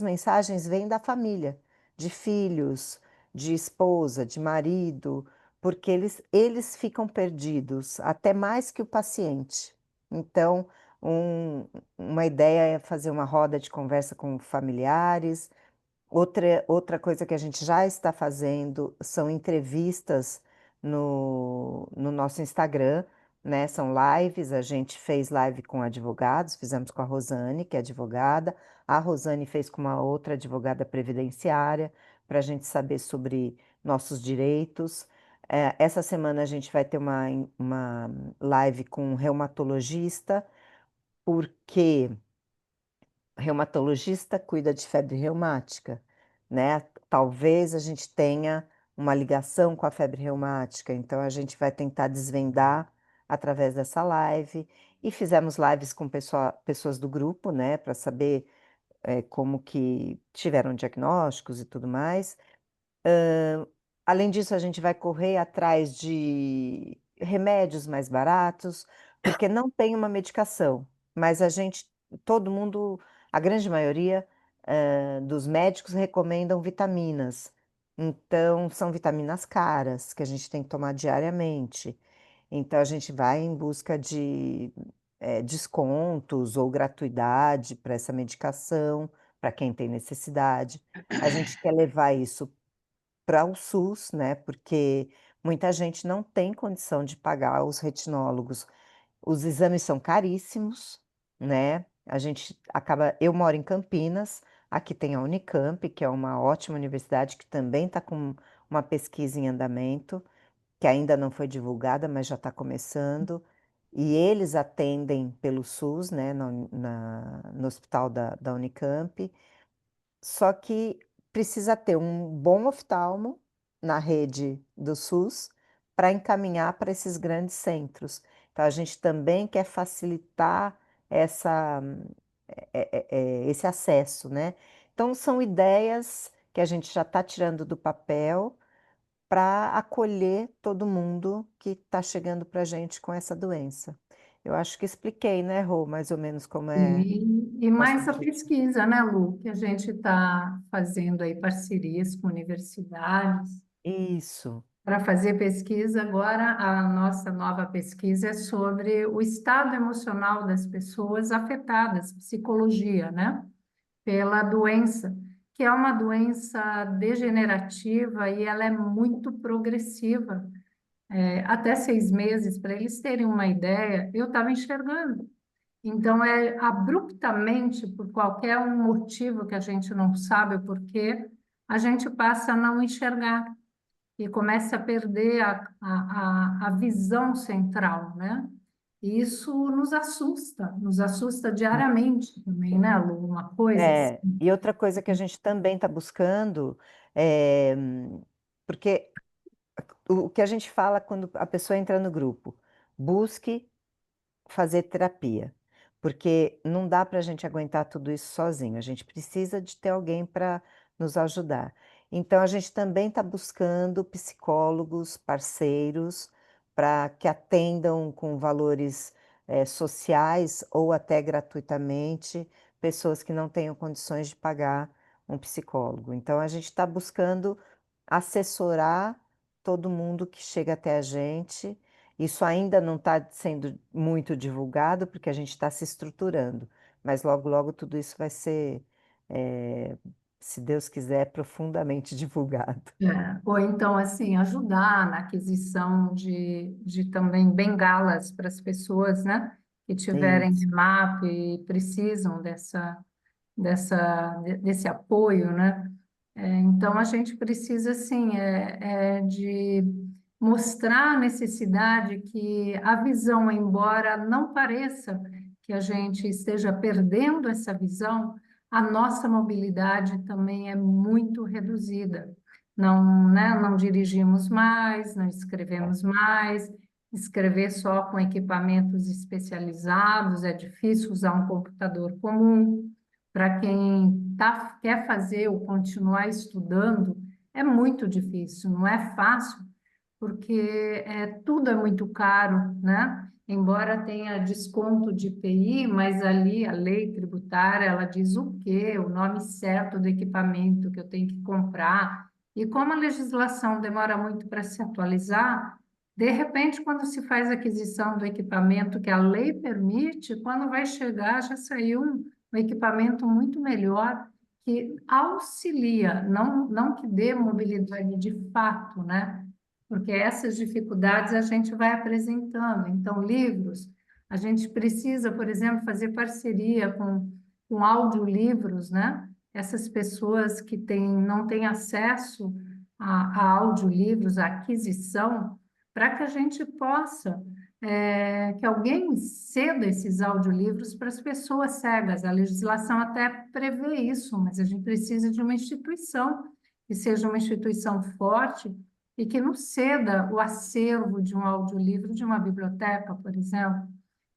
mensagens vêm da família, de filhos, de esposa, de marido, porque eles ficam perdidos, até mais que o paciente. Então, uma ideia é fazer uma roda de conversa com familiares. Outra coisa que a gente já está fazendo são entrevistas no nosso Instagram, né? São lives. A gente fez live com advogados, fizemos com a Rosane, que é advogada, a Rosane fez com uma outra advogada previdenciária, para a gente saber sobre nossos direitos. Essa semana a gente vai ter uma live com um reumatologista, porque reumatologista cuida de febre reumática, né? Talvez a gente tenha uma ligação com a febre reumática, então a gente vai tentar desvendar através dessa live. E fizemos lives com pessoas do grupo, né, para saber como que tiveram diagnósticos e tudo mais. Além disso, a gente vai correr atrás de remédios mais baratos, porque não tem uma medicação, mas todo mundo, a grande maioria, dos médicos recomendam vitaminas. Então, são vitaminas caras que a gente tem que tomar diariamente. Então, a gente vai em busca de descontos ou gratuidade para essa medicação, para quem tem necessidade. A gente quer levar isso para o SUS, né, porque muita gente não tem condição de pagar os retinólogos. Os exames são caríssimos, né, eu moro em Campinas, aqui tem a Unicamp, que é uma ótima universidade, que também está com uma pesquisa em andamento, que ainda não foi divulgada, mas já está começando, e eles atendem pelo SUS, né, no hospital da Unicamp. Só que precisa ter um bom oftalmo na rede do SUS para encaminhar para esses grandes centros. Então, a gente também quer facilitar essa, esse acesso, né? Então, são ideias que a gente já está tirando do papel para acolher todo mundo que está chegando para a gente com essa doença. Eu acho que expliquei, né, Rô, mais ou menos como é E nosso mais a objetivo. pesquisa, né, Lu, que a gente está fazendo aí parcerias com universidades Isso. para fazer pesquisa. Agora, a nossa nova pesquisa é sobre o estado emocional das pessoas afetadas, psicologia, né, pela doença, que é uma doença degenerativa e ela é muito progressiva. Até 6 meses, para eles terem uma ideia, eu estava enxergando. Então, abruptamente, por qualquer um motivo que a gente não sabe o porquê, a gente passa a não enxergar e começa a perder a visão central, né? E isso nos assusta diariamente também, né, Lu? Uma coisa assim. E outra coisa que a gente também está buscando é, porque o que a gente fala quando a pessoa entra no grupo, busque fazer terapia, porque não dá para a gente aguentar tudo isso sozinho, a gente precisa de ter alguém para nos ajudar. Então, a gente também está buscando psicólogos, parceiros, para que atendam com valores sociais ou até gratuitamente pessoas que não tenham condições de pagar um psicólogo. Então, a gente está buscando assessorar todo mundo que chega até a gente. Isso ainda não está sendo muito divulgado, porque a gente está se estruturando, mas logo, logo tudo isso vai ser se Deus quiser, profundamente divulgado. Ou então, assim, ajudar na aquisição de também bengalas para as pessoas, né, que tiverem Isso. remap e precisam desse apoio, né? Então, a gente precisa, assim, de mostrar a necessidade que a visão, embora não pareça que a gente esteja perdendo essa visão, a nossa mobilidade também é muito reduzida. Não, né, não dirigimos mais, não escrevemos mais, escrever só com equipamentos especializados, é difícil usar um computador comum. Para quem quer fazer ou continuar estudando, é muito difícil, não é fácil, porque tudo é muito caro, né? Embora tenha desconto de IPI, mas ali a lei tributária, ela diz o quê? O nome certo do equipamento que eu tenho que comprar. E como a legislação demora muito para se atualizar, de repente, quando se faz a aquisição do equipamento que a lei permite, quando vai chegar, já saiu um equipamento muito melhor que auxilia, não que dê mobilidade de fato, né? Porque essas dificuldades a gente vai apresentando. Então, livros, a gente precisa, por exemplo, fazer parceria com audiolivros, né? Essas pessoas que não têm acesso a audiolivros, a aquisição, para que a gente possa, que alguém ceda esses audiolivros para as pessoas cegas. A legislação até prevê isso, mas a gente precisa de uma instituição que seja uma instituição forte e que não ceda o acervo de um audiolivro de uma biblioteca, por exemplo.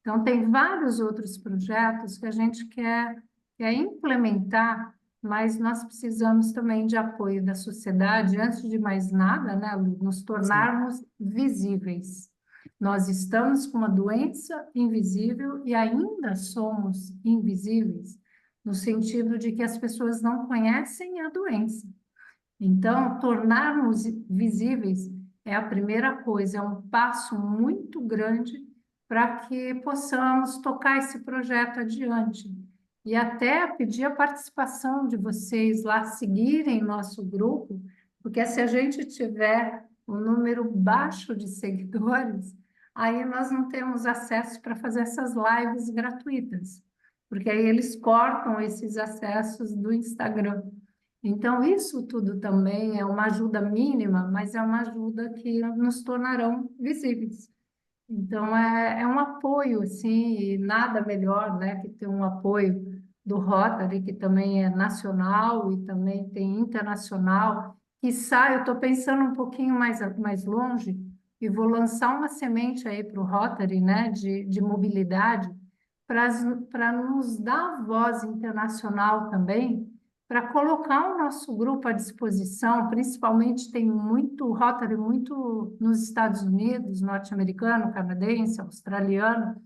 Então, tem vários outros projetos que a gente quer implementar, mas nós precisamos também de apoio da sociedade, antes de mais nada, né, Lu, nos tornarmos visíveis. Nós estamos com uma doença invisível e ainda somos invisíveis, no sentido de que as pessoas não conhecem a doença. Então, tornarmos visíveis é a primeira coisa, é um passo muito grande para que possamos tocar esse projeto adiante. E até pedir a participação de vocês lá, seguirem nosso grupo, porque se a gente tiver um número baixo de seguidores, aí nós não temos acesso para fazer essas lives gratuitas, porque aí eles cortam esses acessos do Instagram. Então, isso tudo também é uma ajuda mínima, mas é uma ajuda que nos tornarão visíveis. Então, é um apoio, assim, e nada melhor, né, que ter um apoio do Rotary, que também é nacional e também tem internacional. Quiçá, eu estou pensando um pouquinho mais longe e vou lançar uma semente aí para o Rotary, né, de mobilidade, para nos dar voz internacional também, para colocar o nosso grupo à disposição, principalmente tem muito Rotary, muito nos Estados Unidos, norte-americano, canadense, australiano,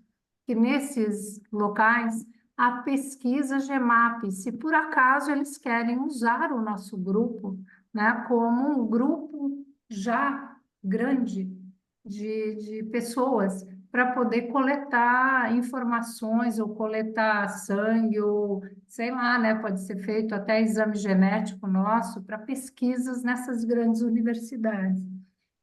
que nesses locais há pesquisa GEMAP, se por acaso eles querem usar o nosso grupo, né, como um grupo já grande de pessoas para poder coletar informações ou coletar sangue ou sei lá, né, pode ser feito até exame genético nosso para pesquisas nessas grandes universidades.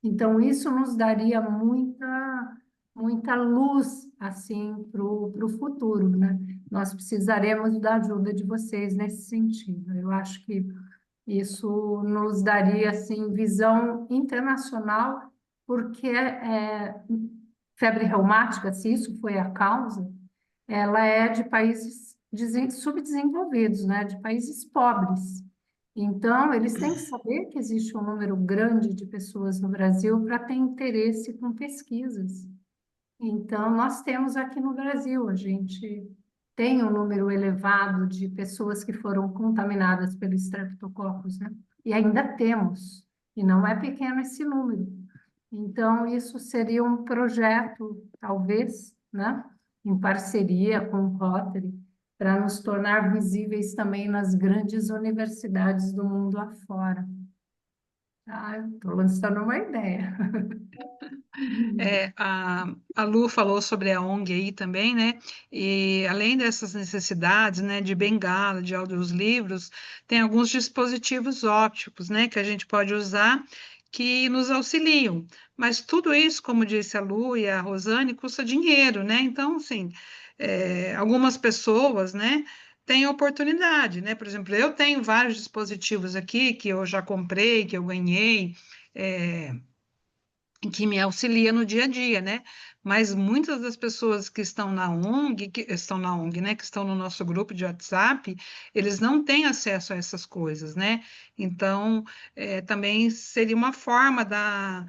Então, isso nos daria muita luz, assim, para o futuro, né? Nós precisaremos da ajuda de vocês nesse sentido. Eu acho que isso nos daria, assim, visão internacional, porque febre reumática, se isso foi a causa, ela é de países subdesenvolvidos, né? De países pobres. Então, eles têm que saber que existe um número grande de pessoas no Brasil para ter interesse com pesquisas. Então, nós temos aqui no Brasil, a gente tem um número elevado de pessoas que foram contaminadas pelo Streptococcus, né? E ainda temos, e não é pequeno esse número. Então, isso seria um projeto, talvez, né? Em parceria com o Rotary, para nos tornar visíveis também nas grandes universidades do mundo afora. Estou lançando uma ideia. A Lu falou sobre a ONG aí também, né? E além dessas necessidades, né, de bengala, de audiolivros, tem alguns dispositivos ópticos, né, que a gente pode usar que nos auxiliam. Mas tudo isso, como disse a Lu e a Rosane, custa dinheiro, né? Então, assim, algumas pessoas, né, têm oportunidade, né? Por exemplo, eu tenho vários dispositivos aqui que eu já comprei, que eu ganhei. é, que me auxilia no dia a dia, né? Mas muitas das pessoas que estão na ONG, né, que estão no nosso grupo de WhatsApp, eles não têm acesso a essas coisas, né? Então, também seria uma forma da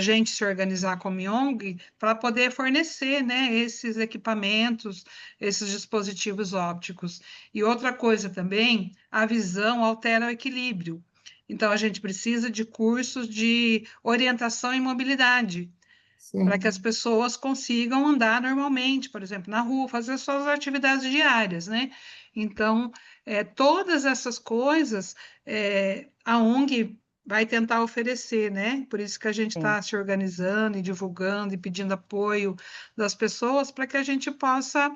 gente se organizar como ONG para poder fornecer, né, esses equipamentos, esses dispositivos ópticos. E outra coisa também, a visão altera o equilíbrio. Então, a gente precisa de cursos de orientação e mobilidade, para que as Sim, pessoas consigam andar normalmente, por exemplo, na rua, fazer suas atividades diárias, né? Então, todas essas coisas, a ONG vai tentar oferecer, né? Por isso que a gente sim, está se organizando e divulgando e pedindo apoio das pessoas para que a gente possa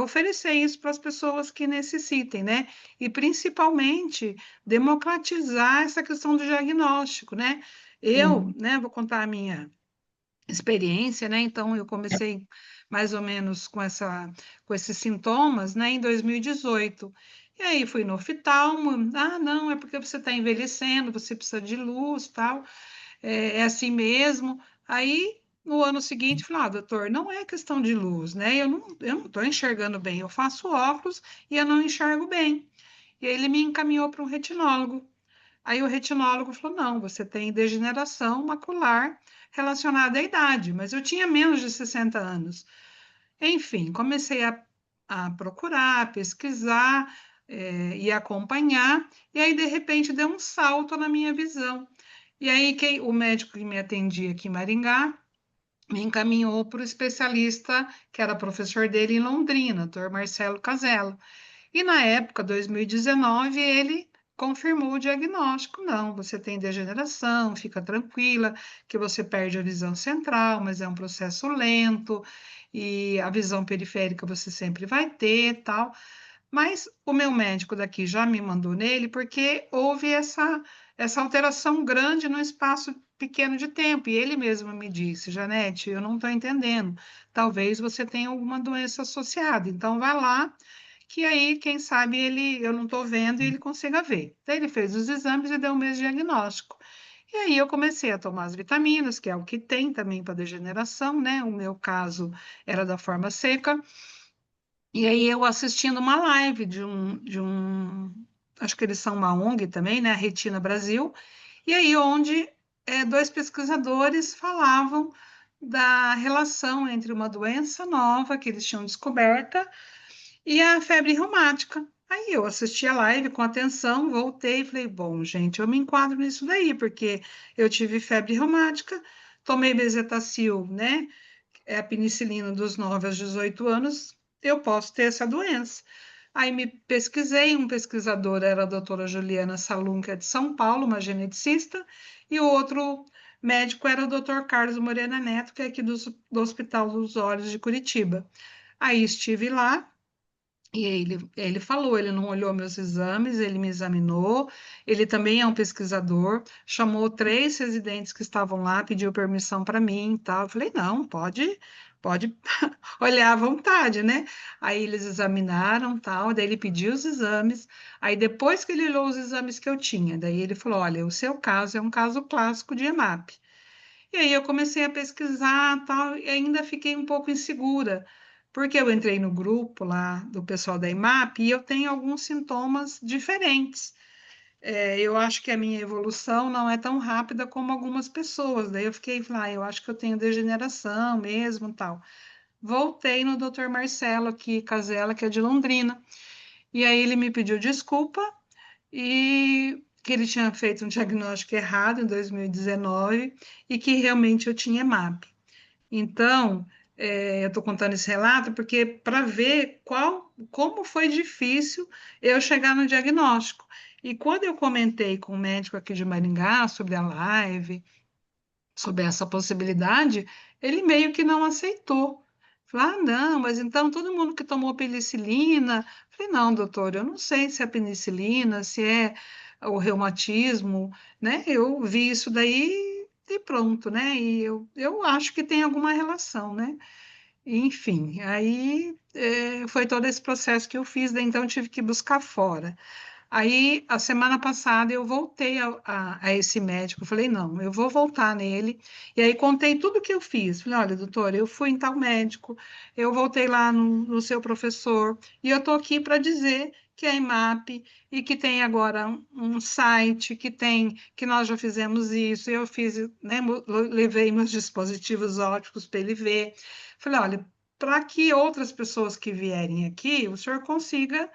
oferecer isso para as pessoas que necessitem, né? E principalmente democratizar essa questão do diagnóstico, né? Eu, sim. né, vou contar a minha experiência, né? Então eu comecei mais ou menos com esses sintomas, né, em 2018. E aí fui no oftalmo, não, é porque você está envelhecendo, você precisa de luz, tal, é assim mesmo. Aí no ano seguinte, falei, doutor, não é questão de luz, né? Eu não estou enxergando bem, eu faço óculos e eu não enxergo bem. E aí ele me encaminhou para um retinólogo. Aí o retinólogo falou: não, você tem degeneração macular relacionada à idade, mas eu tinha menos de 60 anos. Enfim, comecei a procurar, pesquisar, e acompanhar, e aí de repente deu um salto na minha visão. E aí o médico que me atendia aqui em Maringá me encaminhou para o especialista, que era professor dele em Londrina, doutor Marcelo Casella. E na época, 2019, ele confirmou o diagnóstico. Não, você tem degeneração, fica tranquila, que você perde a visão central, mas é um processo lento, e a visão periférica você sempre vai ter, tal. Mas o meu médico daqui já me mandou nele porque houve essa alteração grande no espaço pequeno de tempo. E ele mesmo me disse, Janete, eu não estou entendendo. Talvez você tenha alguma doença associada. Então, vai lá que aí, quem sabe, eu não estou vendo e ele consiga ver. Daí ele fez os exames e deu o mesmo diagnóstico. E aí eu comecei a tomar as vitaminas, que é o que tem também para degeneração, né? O meu caso era da forma seca. E aí eu assistindo uma live acho que eles são uma ONG também, né? A Retina Brasil. E aí onde dois pesquisadores falavam da relação entre uma doença nova que eles tinham descoberta e a febre reumática. Aí eu assisti a live com atenção, voltei e falei, bom, gente, eu me enquadro nisso daí, porque eu tive febre reumática, tomei bezetacil, né? É a penicilina dos 9 aos 18 anos, eu posso ter essa doença. Aí me pesquisei, um pesquisador era a doutora Juliana Salum, que é de São Paulo, uma geneticista, e o outro médico era o doutor Carlos Morena Neto, que é aqui do Hospital dos Olhos de Curitiba. Aí estive lá, e ele falou, ele não olhou meus exames, ele me examinou, ele também é um pesquisador, chamou 3 residentes que estavam lá, pediu permissão para mim e tal. Eu falei, não, pode olhar à vontade, né? Aí eles examinaram tal, daí ele pediu os exames, aí depois que ele olhou os exames que eu tinha, daí ele falou, olha, o seu caso é um caso clássico de EMAP. E aí eu comecei a pesquisar tal, e ainda fiquei um pouco insegura, porque eu entrei no grupo lá do pessoal da IMAP e eu tenho alguns sintomas diferentes. Eu acho que a minha evolução não é tão rápida como algumas pessoas. Daí eu fiquei, eu acho que eu tenho degeneração mesmo, tal. Voltei no Dr. Marcelo aqui, Casella, que é de Londrina. E aí ele me pediu desculpa e que ele tinha feito um diagnóstico errado em 2019 e que realmente eu tinha EMAP. Então, eu estou contando esse relato porque para ver como foi difícil eu chegar no diagnóstico. E quando eu comentei com o médico aqui de Maringá sobre a live, sobre essa possibilidade, ele meio que não aceitou. Falei, ah, não, mas então todo mundo que tomou penicilina. Falei, não, doutor, eu não sei se é a penicilina, se é o reumatismo, né? Eu vi isso daí e pronto, né? E eu acho que tem alguma relação, né? Enfim, aí foi todo esse processo que eu fiz, daí então eu tive que buscar fora. Aí, a semana passada, eu voltei a esse médico. Eu falei, não, eu vou voltar nele. E aí, contei tudo o que eu fiz. Falei, olha, doutor, eu fui em tal médico, eu voltei lá no seu professor, e eu estou aqui para dizer que é IMAP e que tem agora um site, que nós já fizemos isso, eu fiz, né, levei meus dispositivos ópticos para ele ver. Falei, olha, para que outras pessoas que vierem aqui, o senhor consiga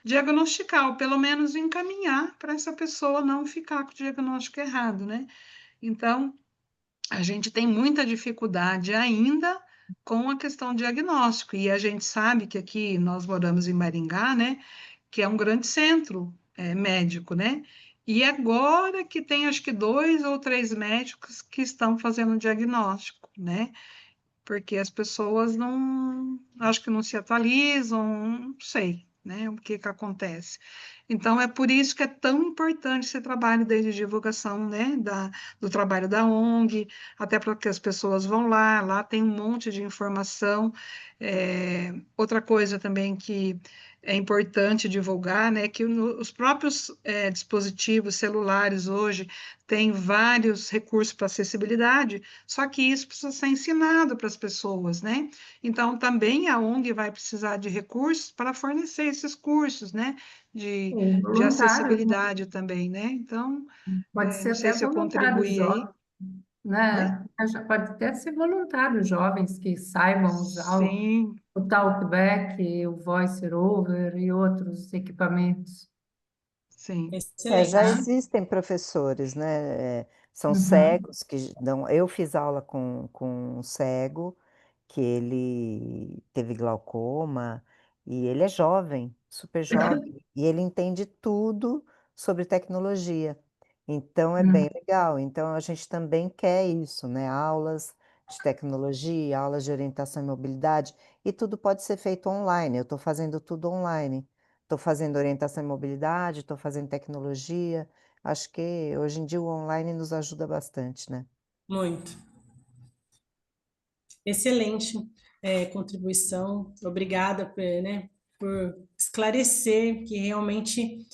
diagnosticar, ou pelo menos encaminhar para essa pessoa não ficar com o diagnóstico errado, né? Então, a gente tem muita dificuldade ainda com a questão do diagnóstico, e a gente sabe que aqui nós moramos em Maringá, né? Que é um grande centro médico, né? E agora que tem, acho que 2 ou 3 médicos que estão fazendo diagnóstico, né? Porque as pessoas não, acho que não se atualizam, não sei, né, o que que acontece. Então, é por isso que é tão importante esse trabalho de divulgação, né, do trabalho da ONG, até porque as pessoas vão lá tem um monte de informação. Outra coisa também que é importante divulgar, né, que os próprios dispositivos celulares hoje têm vários recursos para acessibilidade, só que isso precisa ser ensinado para as pessoas, né? Então, também a ONG vai precisar de recursos para fornecer esses cursos, né? De, Sim, de voluntários, né? acessibilidade também, né? Então, Pode ser não sei até se eu voluntários contribuí aí. jovens, Oi? né? Pode até ser voluntários jovens que saibam usar Sim, o Talkback, o VoiceOver e outros equipamentos. sim. Já Excelente. existem professores, né? São Uhum. cegos que dão. Eu fiz aula com um cego que ele teve glaucoma e ele é jovem, super jovem, e ele entende tudo sobre tecnologia. Então é bem legal. Então a gente também quer isso, né? Aulas de tecnologia, aulas de orientação e mobilidade, e tudo pode ser feito online. Eu estou fazendo tudo online. Estou fazendo orientação em mobilidade, estou fazendo tecnologia. Acho que hoje em dia o online nos ajuda bastante, né? Muito. Excelente contribuição. Obrigada por esclarecer que realmente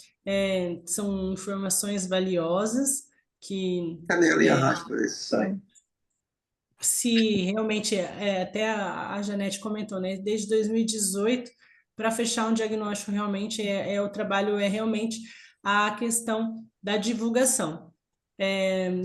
são informações valiosas que Canela e arrasta isso. se realmente, até a Janete comentou, né? Desde 2018, para fechar um diagnóstico realmente o trabalho é realmente a questão da divulgação.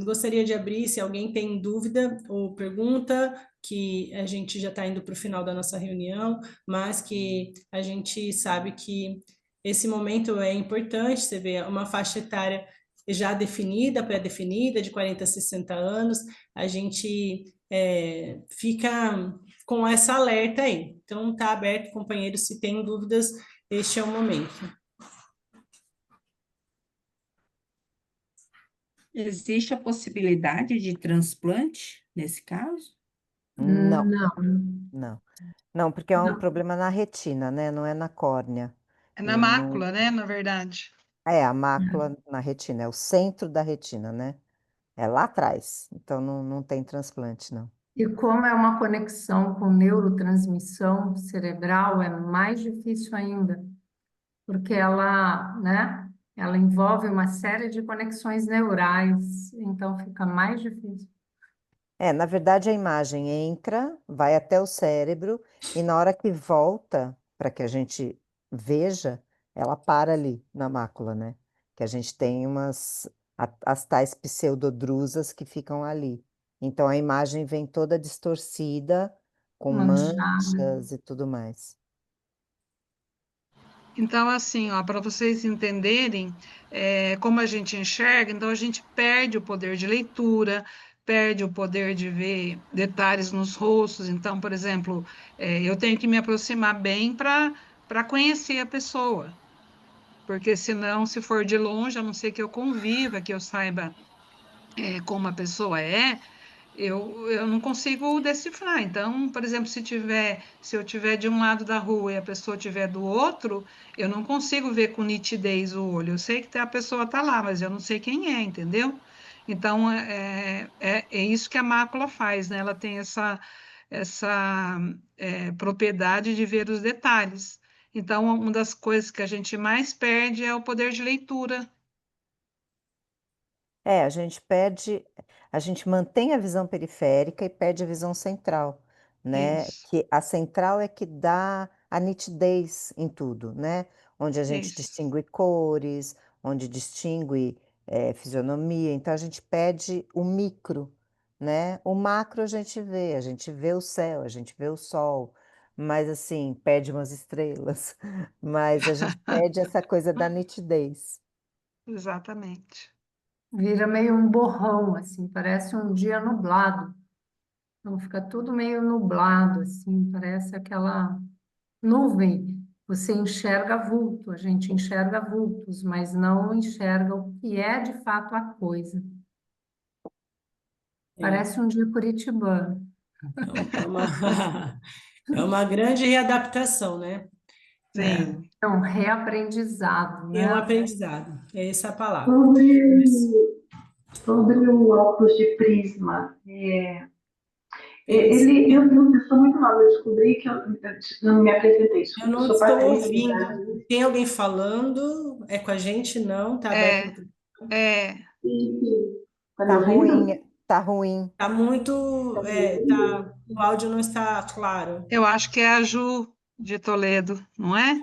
Gostaria de abrir, se alguém tem dúvida ou pergunta, que a gente já está indo para o final da nossa reunião, mas que a gente sabe que esse momento é importante, você vê uma faixa etária já definida, pré-definida, de 40 a 60 anos, a gente fica com essa alerta aí. Então, está aberto, companheiros, se tem dúvidas, este é o momento. Existe a possibilidade de transplante nesse caso? Não, Não, não. Não, porque é um não. problema na retina, né? Não é na córnea. É na E não... mácula, né? Na verdade. É a mácula na retina, é o centro da retina, né? É lá atrás. Então não tem transplante, não. E como é uma conexão com neurotransmissão cerebral, é mais difícil ainda, porque ela, né, ela envolve uma série de conexões neurais, então fica mais difícil. Na verdade, a imagem entra, vai até o cérebro, e na hora que volta para que a gente veja, ela para ali na mácula, né? Que a gente tem as tais pseudodrusas que ficam ali. Então a imagem vem toda distorcida, com Manchada. manchas e tudo mais. Então, assim, ó, para vocês entenderem como a gente enxerga, então a gente perde o poder de leitura, perde o poder de ver detalhes nos rostos. Então, por exemplo, eu tenho que me aproximar bem para conhecer a pessoa. porque senão, se for de longe, a não ser que eu conviva, que eu saiba como a pessoa é, eu não consigo decifrar. Então, por exemplo, se eu tiver de um lado da rua e a pessoa tiver do outro, eu não consigo ver com nitidez o olho. Eu sei que a pessoa está lá, mas eu não sei quem é, entendeu? Então, é isso que a mácula faz, né? Ela tem essa propriedade de ver os detalhes. Então, uma das coisas que a gente mais perde é o poder de leitura. A gente perde, a gente mantém a visão periférica e perde a visão central, né? Isso, Que a central é que dá a nitidez em tudo, né? Onde a gente isso. distingue cores, onde distingue fisionomia. Então a gente perde o micro, né? O macro a gente vê o céu, a gente vê o sol, mas assim, perde umas estrelas, mas a gente perde essa coisa da nitidez. Exatamente. Vira meio um borrão, assim, parece um dia nublado. Então fica tudo meio nublado, assim, parece aquela nuvem. Você enxerga vulto, a gente enxerga vultos, mas não enxerga o que é de fato a coisa. É, Parece um dia curitibano. é uma, é uma grande readaptação, né? É, Sim. É um reaprendizado, é um né? aprendizado, é essa a palavra. Mas Sobre o óculos de prisma, eles, eu sou muito nova, eu descobri que eu não me apresentei, eu desculpa, eu não sou estou Patrícia. ouvindo. Tem alguém falando? É com a gente? Não, está aberto o É, microfone. é, Tá me Tá ouvindo? ruim, tá ruim. Está muito, o áudio não está claro. eu acho que é a Ju de Toledo, não é?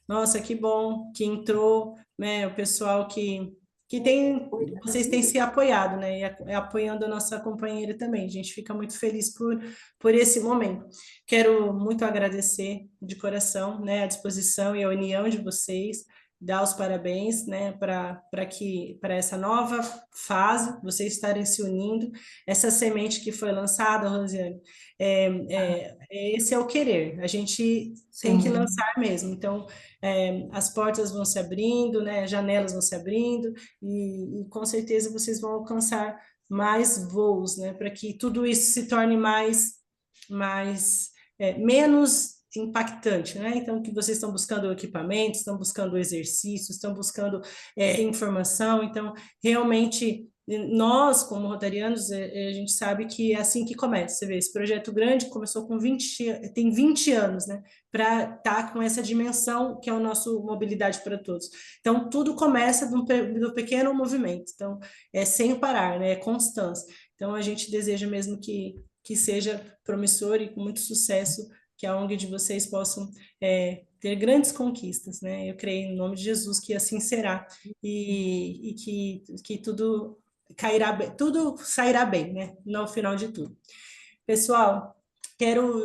Nossa, que bom que entrou, né, o pessoal que tem, vocês têm se apoiado, né, e apoiando a nossa companheira também. A gente fica muito feliz por esse momento. Quero muito agradecer de coração, né, a disposição e a união de vocês, dar os parabéns, né, para essa nova fase, vocês estarem se unindo, essa semente que foi lançada, Rosiane, esse é o querer. A gente tem que Sim. lançar mesmo. Então, as portas vão se abrindo, né, as janelas vão se abrindo, e com certeza vocês vão alcançar mais voos, né, para que tudo isso se torne menos impactante, né? Então, que vocês estão buscando equipamentos, estão buscando exercícios, estão buscando informação. Então, realmente, nós, como rotarianos, a gente sabe que é assim que começa. Você vê, esse projeto grande começou com 20, tem 20 anos, né? Para estar com essa dimensão que é o nosso Mobilidade para Todos. Então, tudo começa do pequeno movimento. Então, é sem parar, né? É constância. Então, a gente deseja mesmo que seja promissor e com muito sucesso, que a ONG de vocês possam ter grandes conquistas, né? Eu creio em nome de Jesus que assim será e que tudo cairá bem, tudo sairá bem, né? No final de tudo. Pessoal,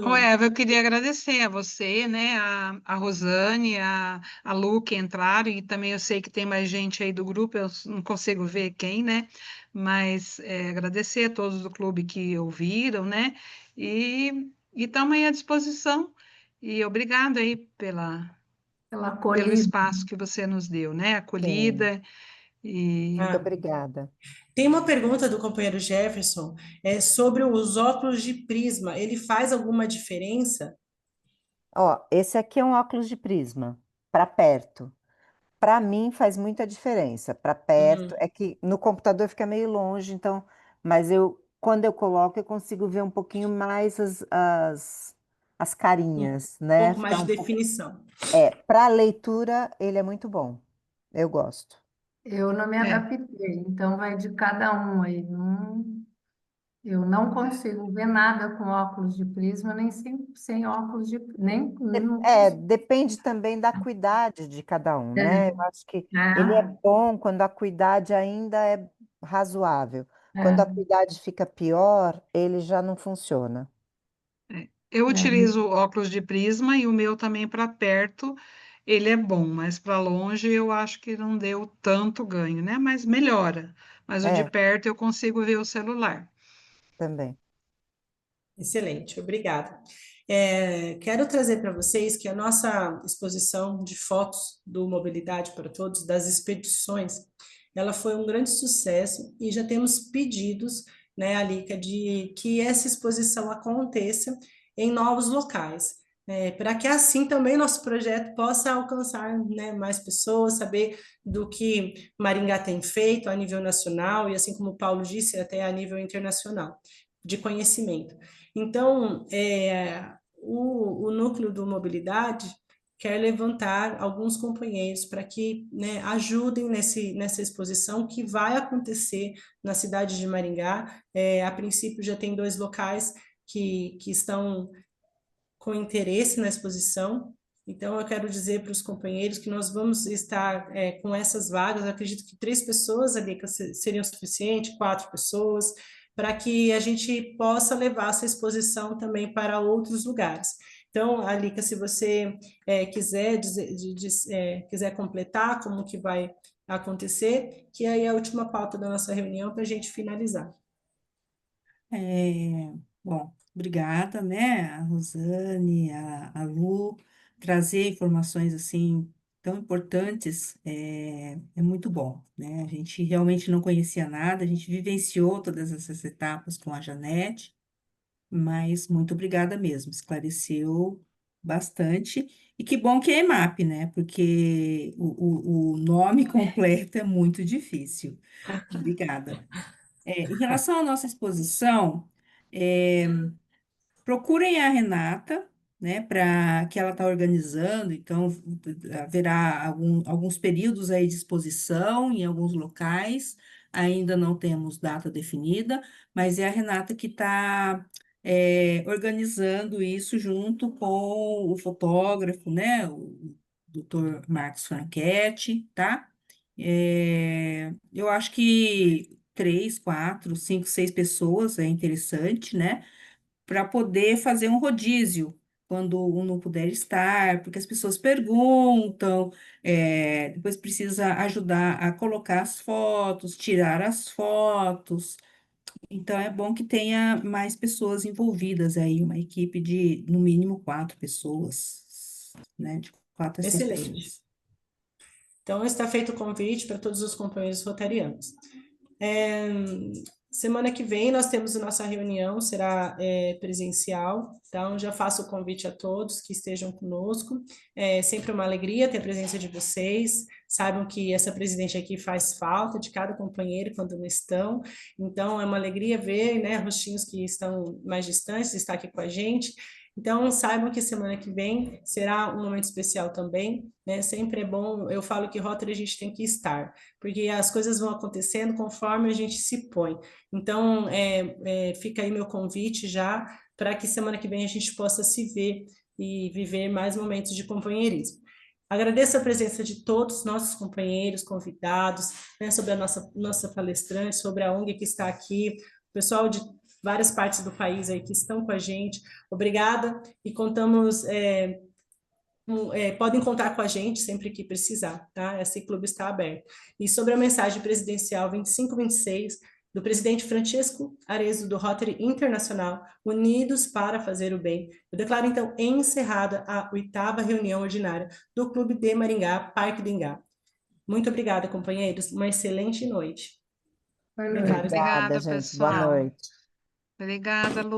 Ô, quero Eva, eu queria agradecer a você, né, a Rosane, a Lu que entraram, e também eu sei que tem mais gente aí do grupo, eu não consigo ver quem, né, mas agradecer a todos do clube que ouviram, né, e estamos aí à disposição, e obrigado aí Pela pelo acolhida. espaço que você nos deu, né, Sim, acolhida, e muito ah, obrigada. tem uma pergunta do companheiro Jefferson sobre os óculos de prisma. Ele faz alguma diferença? Ó, esse aqui é um óculos de prisma, para perto. Para mim faz muita diferença. Para perto, Uhum. é que no computador fica meio longe, então, mas quando eu coloco, eu consigo ver um pouquinho mais as Um carinhas, né? pouco mais de definição. Para leitura, ele é muito bom. Eu gosto. Eu não me é, adaptei, então vai de cada um aí. Eu não consigo ver nada com óculos de prisma, nem sem óculos de... Nem, não consigo. Depende também da acuidade de cada um, né? Eu acho que ele é É, bom quando a acuidade ainda é razoável. Quando a é, acuidade fica pior, ele já não funciona. eu é. utilizo óculos de prisma e o meu também para perto, ele é bom, mas para longe eu acho que não deu tanto ganho, né? Mas melhora. Mas o de É, perto eu consigo ver o celular. também. Excelente, obrigada. Quero trazer para vocês que a nossa exposição de fotos do Mobilidade para Todos, das expedições, ela foi um grande sucesso e já temos pedidos, né, Alica, de que essa exposição aconteça em novos locais, para que assim também nosso projeto possa alcançar, né, mais pessoas, saber do que Maringá tem feito a nível nacional e, assim como o Paulo disse, até a nível internacional, de conhecimento. Então, o núcleo do Mobilidade quer levantar alguns companheiros para que, né, ajudem nessa exposição que vai acontecer na cidade de Maringá. A princípio, já tem 2 locais que estão com interesse na exposição. Então, eu quero dizer para os companheiros que nós vamos estar com essas vagas. Eu acredito que 3 pessoas ali seriam suficientes, 4 pessoas, para que a gente possa levar essa exposição também para outros lugares. Então, Alica, se você quiser quiser completar como que vai acontecer, que aí é a última pauta da nossa reunião para a gente finalizar. Bom, obrigada, né, a Rosane, a Lu, trazer informações assim tão importantes é muito bom, né? A gente realmente não conhecia nada, a gente vivenciou todas essas etapas com a Janete, mas muito obrigada mesmo, esclareceu bastante. E que bom que é EMAP, né? Porque o nome completo é muito difícil. Obrigada. Em relação à nossa exposição, é, procurem a Renata, né, para que ela está organizando, então haverá alguns períodos aí de exposição em alguns locais, ainda não temos data definida, mas é a Renata que está organizando isso junto com o fotógrafo, né, o Dr. Marcos Franchetti, tá? Eu acho que 3, 4, 5, 6 pessoas é interessante, né? Para poder fazer um rodízio quando um não puder estar, porque as pessoas perguntam, depois precisa ajudar a colocar as fotos, tirar as fotos. Então é bom que tenha mais pessoas envolvidas aí, uma equipe de no mínimo 4 pessoas, né? De 4 a 6 Excelente. pessoas. Então, está feito o convite para todos os companheiros rotarianos. Semana que vem nós temos a nossa reunião, será presencial, então já faço o convite a todos que estejam conosco. É sempre uma alegria ter a presença de vocês, saibam que essa presidente aqui faz falta de cada companheiro quando não estão, então é uma alegria ver, né, rostinhos que estão mais distantes, estar aqui com a gente. Então, saibam que semana que vem será um momento especial também, né? Sempre é bom, eu falo que Rotary a gente tem que estar, porque as coisas vão acontecendo conforme a gente se põe. Então, fica aí meu convite já, para que semana que vem a gente possa se ver e viver mais momentos de companheirismo. Agradeço a presença de todos os nossos companheiros, convidados, né, sobre a nossa palestrante, sobre a ONG que está aqui, o pessoal de várias partes do país aí que estão com a gente. Obrigada e contamos, podem contar com a gente sempre que precisar, tá? Esse clube está aberto. E sobre a mensagem presidencial 2526, do presidente Francesco Arezzo, do Rotary Internacional, Unidos para Fazer o Bem, eu declaro, então, encerrada a 8ª reunião ordinária do Clube de Maringá, Parque do Ingá. Muito obrigada, companheiros. Uma excelente noite. Boa noite. Declaro. Obrigada, Obrigada, gente. Boa pessoal. noite. Obrigada, Lu.